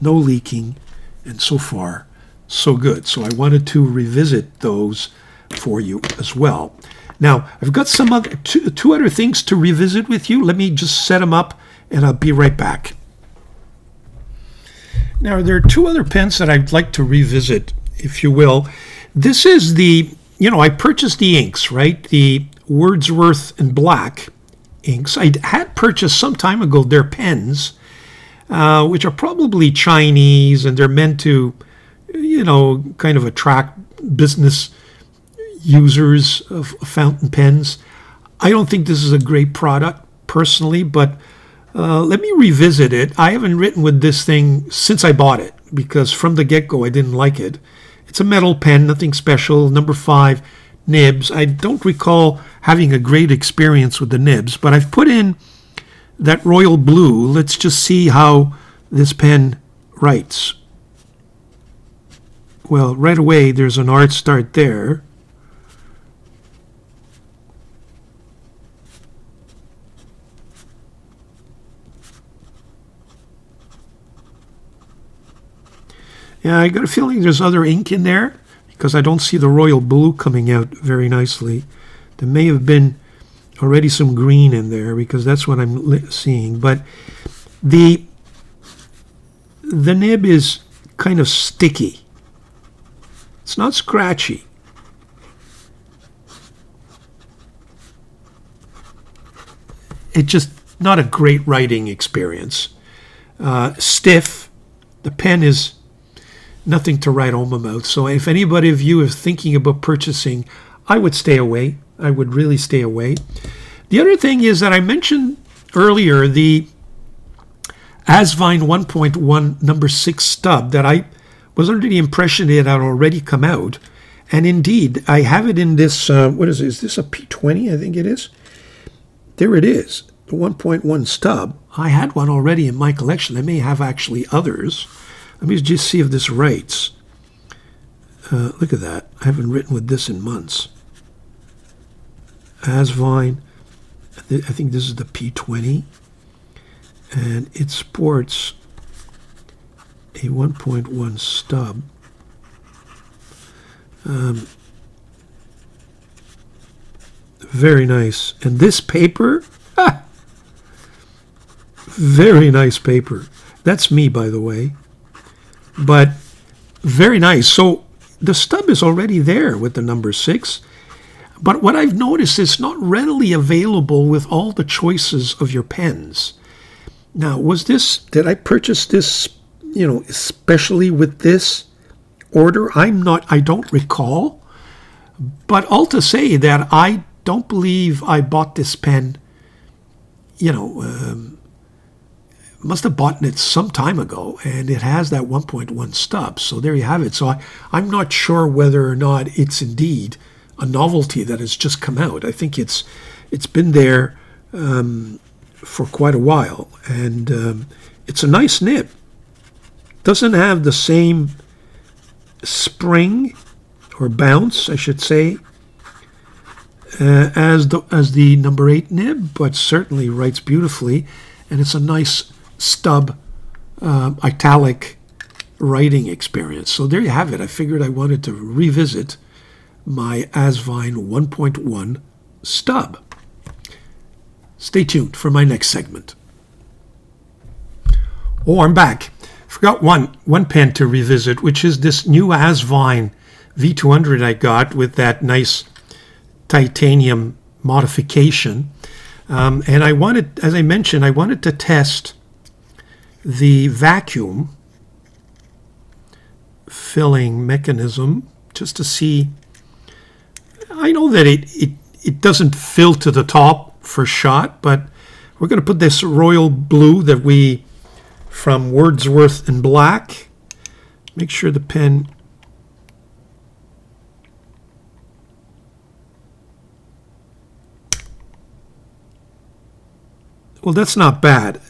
No leaking, and so far so good. So I wanted to revisit those for you as well. Now I've got some other two other things to revisit with you. Let me just set them up and I'll be right back. Now there are 2 other pens that I'd like to revisit, if you will. This is the, I purchased the inks, right? The Wordsworth and Black inks. I had purchased some time ago their pens, which are probably Chinese, and they're meant to, kind of attract business users of fountain pens. I don't think this is a great product personally, but let me revisit it. I haven't written with this thing since I bought it, because from the get-go I didn't like it. It's a metal pen, nothing special, number 5 nibs. I don't recall having a great experience with the nibs, but I've put in that royal blue. Let's just see how this pen writes. Well, right away there's an art start there. Yeah, I got a feeling there's other ink in there because I don't see the royal blue coming out very nicely. There may have been already some green in there because that's what I'm seeing. But the nib is kind of sticky. It's not scratchy. It's just not a great writing experience. Stiff. The pen is nothing to write home about. So if anybody of you is thinking about purchasing, I would stay away. I would really stay away. The other thing is that I mentioned earlier the Asvine 1.1 number 6 stub that I was under the impression it had already come out. And indeed, I have it in this, what is it? Is this a P20? I think it is. There it is, the 1.1 stub. I had one already in my collection. I may have actually others. Let me just see if this writes. Look at that. I haven't written with this in months. Asvine. I think this is the P20. And it sports a 1.1 stub. Very nice. And this paper, very nice paper. That's me, by the way. But very nice. So the stub is already there with the number 6. But what I've noticed is not readily available with all the choices of your pens. Now, did I purchase this, especially with this order? I don't recall. But all to say that I don't believe I bought this pen, must have bought it some time ago, and it has that 1.1 stub. So there you have it. So I'm not sure whether or not it's indeed a novelty that has just come out. I think it's been there for quite a while, and it's a nice nib. Doesn't have the same spring or bounce, I should say, as the number 8 nib, but certainly writes beautifully, and it's a nice stub italic writing experience. So there you have it. I figured I wanted to revisit my Asvine 1.1 stub. Stay tuned for my next segment. Oh, I'm back. Forgot one pen to revisit, which is this new Asvine V200 I got with that nice titanium modification. And I wanted, as I mentioned, I wanted to test the vacuum filling mechanism just to see. I know that it doesn't fill to the top for shot, but we're going to put this royal blue from Wordsworth in black. Make sure the pen well, that's not bad,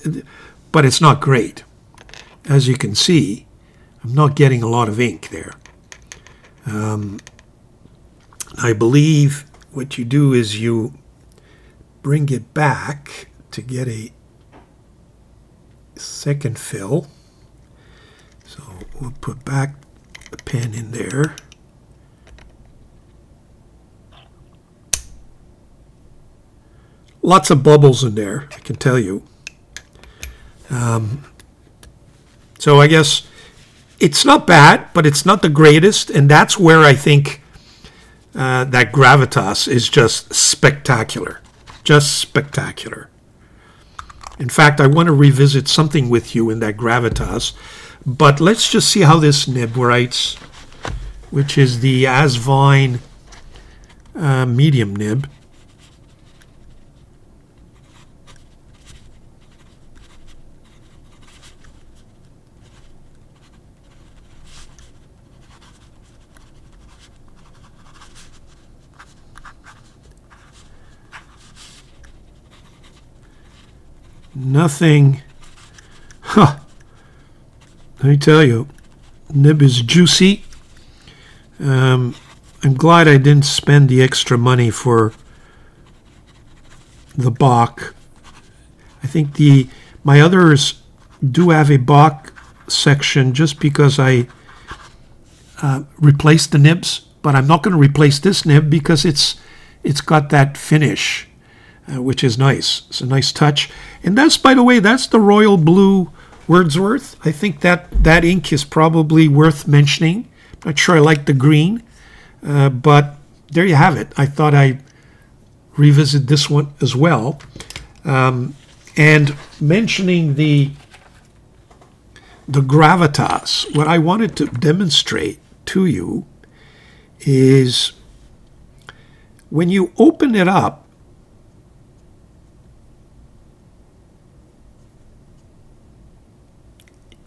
but it's not great. As you can see, I'm not getting a lot of ink there. I believe what you do is you bring it back to get a second fill. So we'll put back the pen in there. Lots of bubbles in there, I can tell you. So I guess it's not bad, but it's not the greatest, and that's where I think that gravitas is just spectacular. Just spectacular. In fact, I want to revisit something with you in that gravitas, but let's just see how this nib writes, which is the Asvine medium nib. Nothing, I tell you, nib is juicy. I'm glad I didn't spend the extra money for the Bach. I think my others do have a Bach section just because I replaced the nibs, but I'm not going to replace this nib because it's got that finish, which is nice. It's a nice touch. And that's, by the way, that's the Royal Blue Wordsworth. I think that ink is probably worth mentioning. I'm not sure I like the green, but there you have it. I thought I'd revisit this one as well. And mentioning the gravitas, what I wanted to demonstrate to you is when you open it up,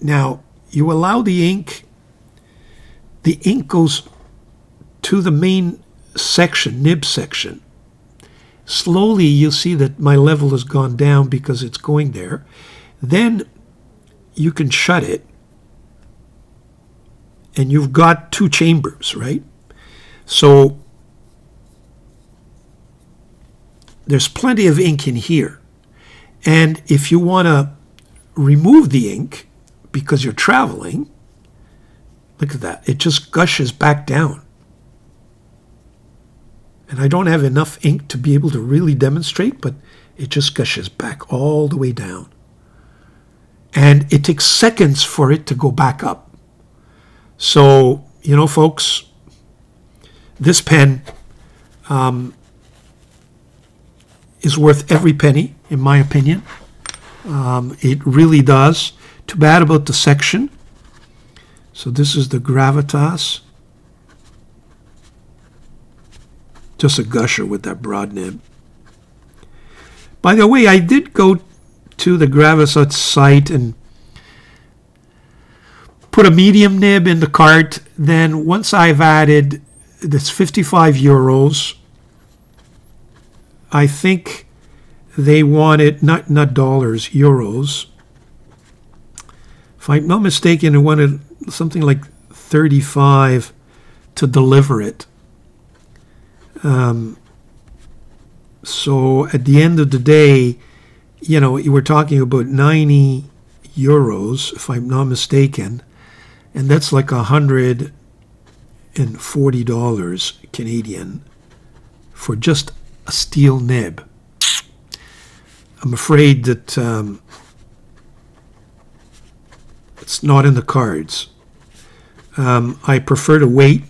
now you allow the ink goes to the main section, nib section. Slowly you'll see that my level has gone down because it's going there. Then you can shut it and you've got two chambers, right? So there's plenty of ink in here. And if you want to remove the ink because you're traveling, look at that. It just gushes back down. And I don't have enough ink to be able to really demonstrate, but it just gushes back all the way down. And it takes seconds for it to go back up. So, you know, folks, this pen is worth every penny, in my opinion. It really does. Too bad about the section. So this is the gravitas. Just a gusher with that broad nib. By the way, I did go to the Gravitas site and put a medium nib in the cart. Then once I've added this 55 euros, I think they wanted, not dollars, euros. If I'm not mistaken, they wanted something like 35 to deliver it. So at the end of the day, you know, you were talking about 90 euros, if I'm not mistaken, and that's like $140 Canadian for just a steel nib. I'm afraid that it's not in the cards. I prefer to wait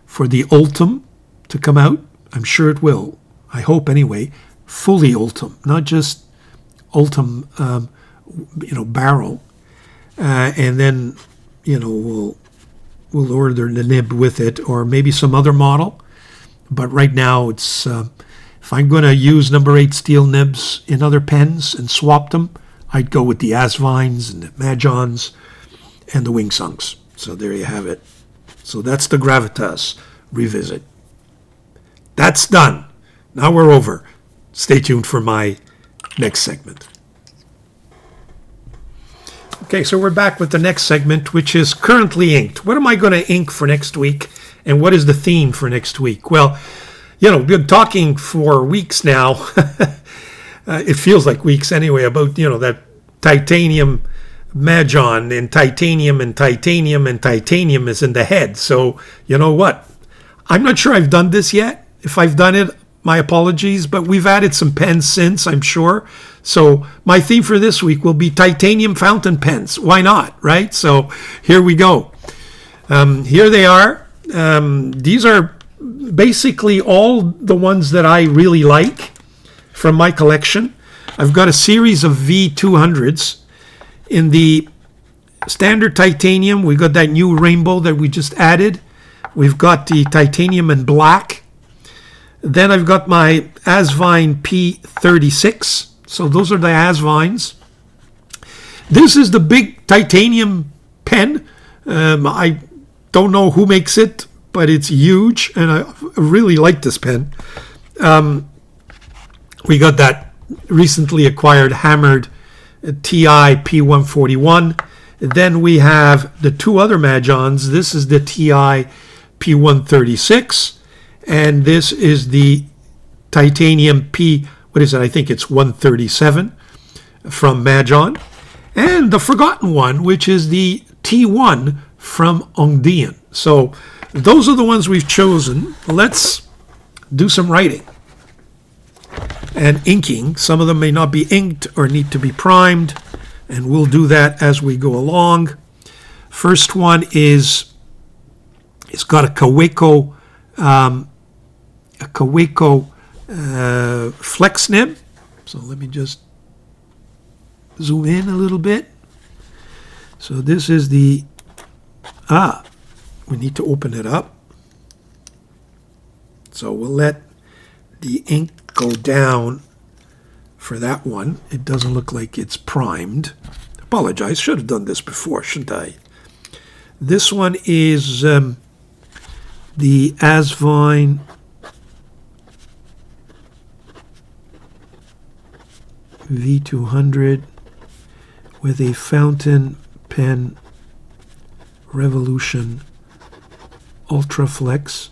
for the Ultim to come out. I'm sure it will. I hope anyway. Fully Ultim, not just Ultim, barrel. And then, you know, we'll order the nib with it, or maybe some other model. But right now, it's if I'm going to use number 8 steel nibs in other pens and swap them, I'd go with the Asvines and the Majons and the Wingsungs. So there you have it. So that's the Gravitas revisit. That's done. Now we're over. Stay tuned for my next segment. Okay, so we're back with the next segment, which is currently inked. What am I going to ink for next week, and what is the theme for next week? Well, you know, we've been talking for weeks now. It feels like weeks anyway, about, you know, that titanium Majon and titanium and titanium and titanium is in the head. So, you know what? I'm not sure I've done this yet. If I've done it, my apologies, but we've added some pens since, I'm sure. So my theme for this week will be titanium fountain pens. Why not, right? So here we go. Here they are. These are basically all the ones that I really like from my collection. I've got a series of V200s. In the standard titanium, we've got that new rainbow that we just added. We've got the titanium in black. Then I've got my Asvine P36. So those are the Asvines. This is the big titanium pen. I don't know who makes it, but it's huge, and I really like this pen. We got that recently acquired hammered TI P141. Then we have the two other Mahjons. This is the TI P136, and this is the titanium P, what is it? I think it's 137 from Mahjong. And the forgotten one, which is the T1 from Dieman. So those are the ones we've chosen. Let's do some writing and inking. Some of them may not be inked or need to be primed, and we'll do that as we go along. First one is, it's got a Kaweco flex nib. So let me just zoom in a little bit. So this is the, we need to open it up. So we'll let the ink go down for that one. It doesn't look like it's primed. Apologize, should have done this before, shouldn't I? This one is the Asvine V200 with a fountain pen Revolution Ultra Flex.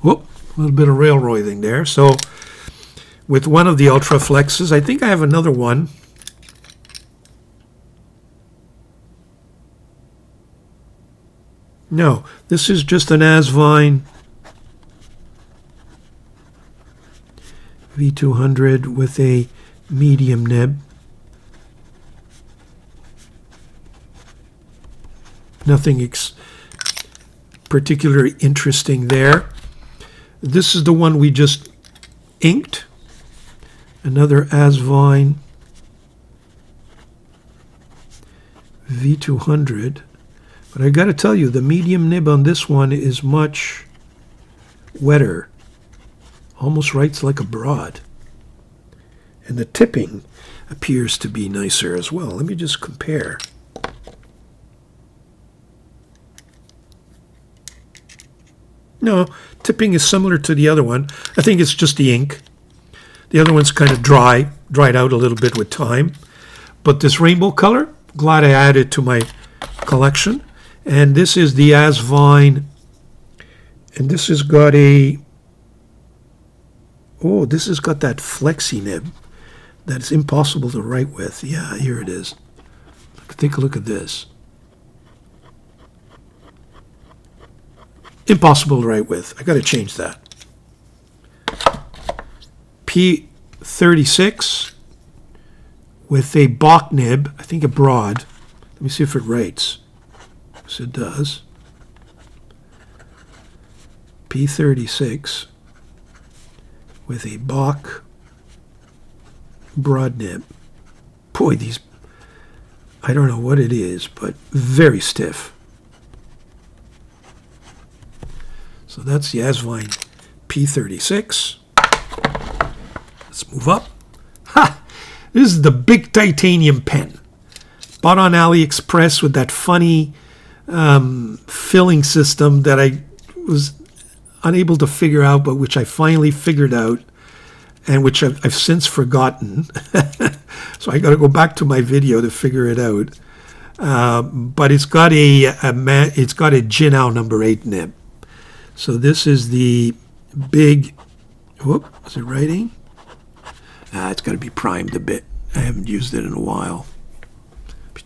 Whoop, a little bit of railroading there. So with one of the Ultra Flexes, I think I have another one. No, this is just an Asvine V200 with a medium nib. Nothing particularly interesting there. This is the one we just inked. Another Asvine V200. But I got to tell you, the medium nib on this one is much wetter. Almost writes like a broad. And the tipping appears to be nicer as well. Let me just compare. No, tipping is similar to the other one. I think it's just the ink. The other one's kind of dried out a little bit with time. But this rainbow color, glad I added to my collection. And this is the Asvine, and this has got a, this has got that flexi nib that's impossible to write with. Yeah, here it is. Take a look at this. Impossible to write with. I got to change that. P36 with a Bach nib, I think a broad. Let me see if it writes. Yes, it does. P36 with a Bach broad nib. Boy, these, I don't know what it is, but very stiff. So that's the Asvine P36. Let's move up. Ha! This is the big titanium pen. Bought on AliExpress with that funny filling system that I was unable to figure out, but which I finally figured out, and which I've since forgotten. So I got to go back to my video to figure it out. But it's got a Jinhao number 8 nib. So this is the big. Whoop! Is it writing? It's got to be primed a bit. I haven't used it in a while.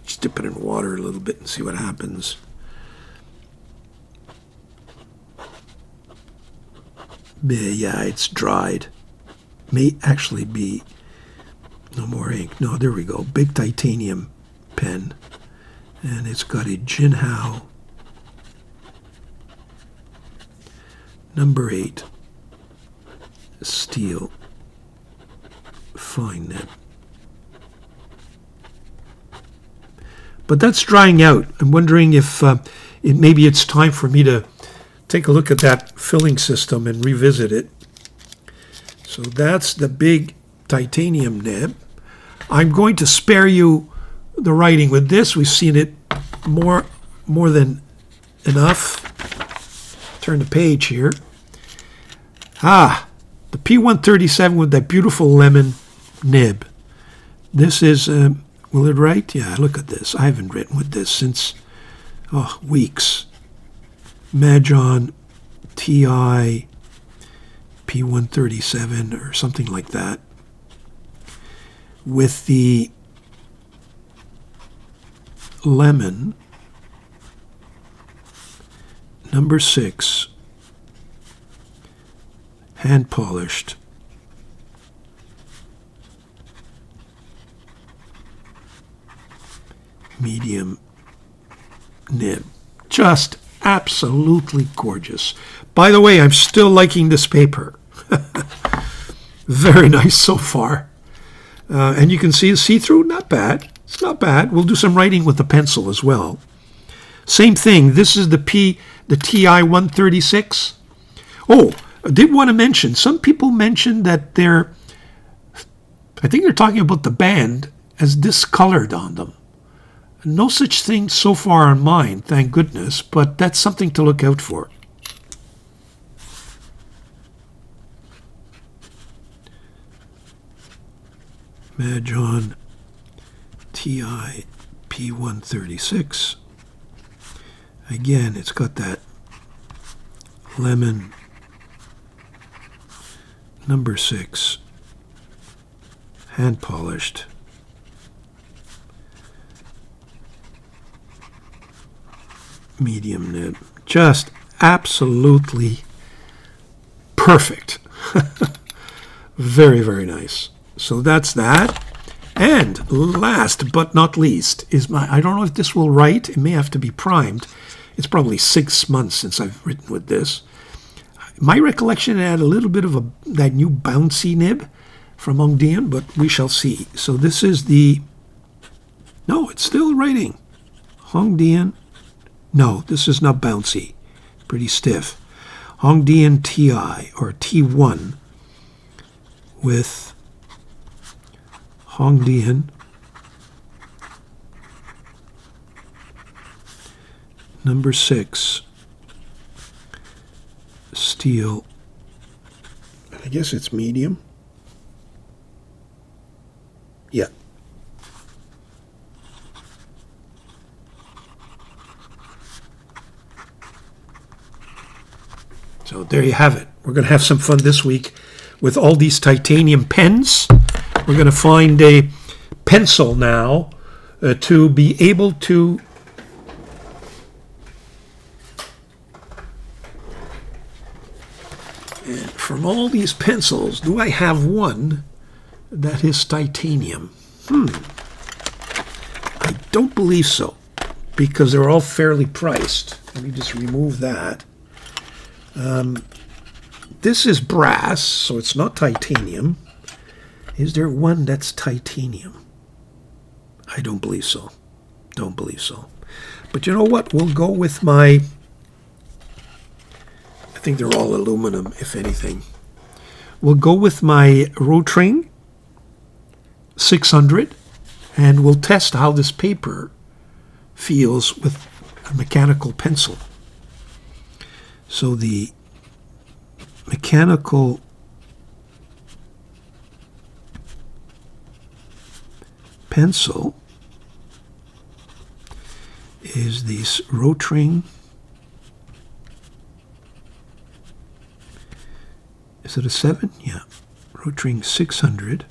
Just dip it in water a little bit and see what happens. Yeah, it's dried. May actually be no more ink. No, there we go. Big titanium pen. And it's got a Jinhao number 8 steel fine nib. But that's drying out. I'm wondering if maybe it's time for me to take a look at that filling system and revisit it. So that's the big titanium nib. I'm going to spare you the writing with this. We've seen it more than enough. Turn the page here. The P137 with that beautiful lemon nib. This is, will it write? Yeah, look at this. I haven't written with this since, weeks. Mahjong TI P137 or something like that. With the lemon, number 6, hand polished, medium nib. Just absolutely gorgeous. By the way, I'm still liking this paper. Very nice so far. And you can see it's see-through, not bad. It's not bad. We'll do some writing with the pencil as well. Same thing. This is the TI 136. Oh, I did want to mention, some people mentioned that I think they're talking about the band as discolored on them. No such thing so far on mine, thank goodness, but that's something to look out for. Mahjong TI P136. Again, it's got that lemon number 6 hand polished. Medium nib. Just absolutely perfect. Very, very nice. So that's that. And last but not least is I don't know if this will write. It may have to be primed. It's probably 6 months since I've written with this. My recollection had a little bit of that new bouncy nib from Dieman, but we shall see. So this is no, it's still writing. Dieman. No, this is not bouncy. Pretty stiff. Dieman TI, or T1, with Dieman number 6 steel. I guess it's medium. Yeah. So there you have it. We're going to have some fun this week with all these titanium pens. We're going to find a pencil now to be able to and from all these pencils, do I have one that is titanium? I don't believe so, because they're all fairly priced. Let me just remove that. This is brass, so it's not titanium. Is there one that's titanium? I don't believe so. Don't believe so. But you know what? We'll go with I think they're all aluminum, if anything. We'll go with my Rotring 600, and we'll test how this paper feels with a mechanical pencil. So the mechanical pencil is this Rotring. Is it a 7? Yeah. Rotring 600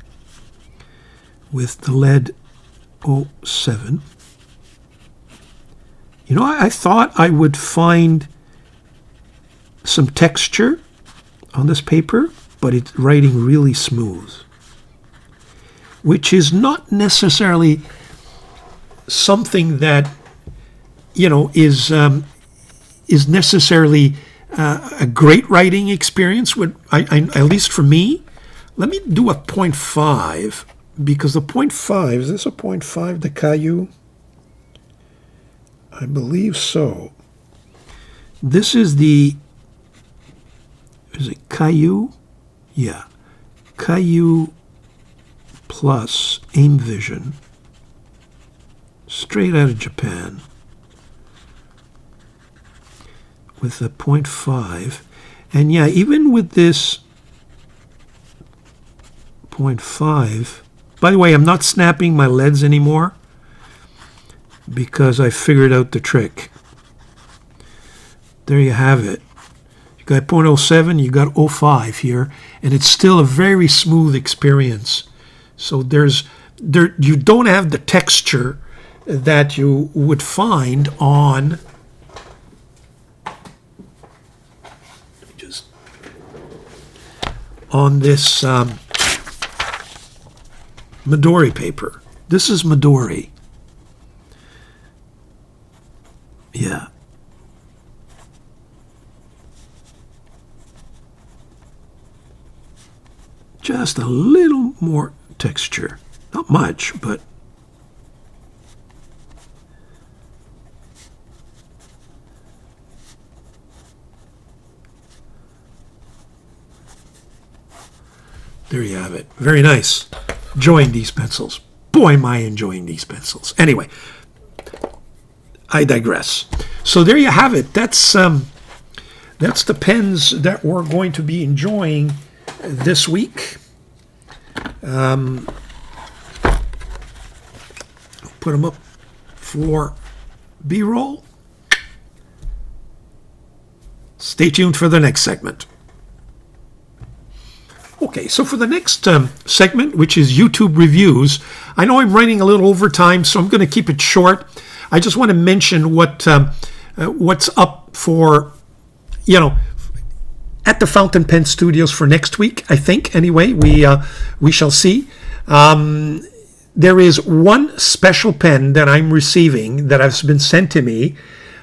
with the lead 07. You know, I thought I would find some texture on this paper, but it's writing really smooth, which is not necessarily something that, you know, is necessarily a great writing experience. At least for me. Let me do a 0.5, because the 0.5, is this a 0.5, the Caillou? I believe so. This is is it Caillou? Yeah. Caillou plus Aim Vision straight out of Japan, with a 0.5. And yeah, even with this 0.5, by the way, I'm not snapping my leads anymore because I figured out the trick. There you have it. You got 0.07, you got 0.05 here, and it's still a very smooth experience. So you don't have the texture that you would find on this Midori paper. This is Midori. Yeah. Just a little more texture. Not much, but there you have it. Very nice. Enjoying these pencils. Boy, am I enjoying these pencils. Anyway, I digress. So there you have it. That's the pens that we're going to be enjoying this week. Put them up for B-roll. Stay tuned for the next segment. Okay, so for the next segment, which is YouTube reviews, I know I'm running a little over time, so I'm going to keep it short. I just want to mention what's up for, at the Fountain Pen Studios for next week, I think. Anyway, we shall see. There is one special pen that I'm receiving that has been sent to me.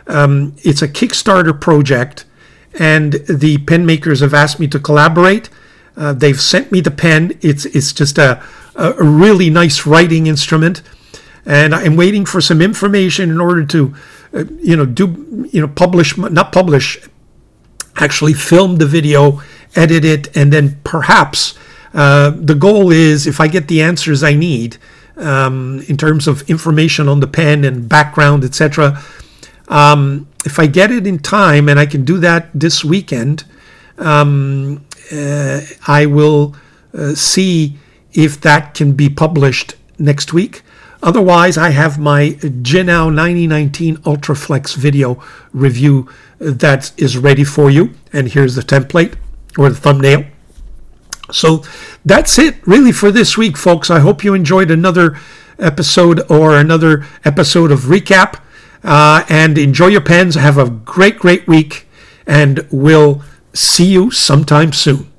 It's a Kickstarter project, and the pen makers have asked me to collaborate. They've sent me the pen. It's just a really nice writing instrument, and I'm waiting for some information in order to, actually film the video, edit it, and then perhaps the goal is, if I get the answers I need in terms of information on the pen and background, etc. If I get it in time and I can do that this weekend, I will see if that can be published next week. Otherwise, I have my Genow 9019 Ultraflex video review that is ready for you. And here's the template or the thumbnail. So that's it really for this week, folks. I hope you enjoyed another episode of Recap. And enjoy your pens. Have a great week. And we'll see you sometime soon.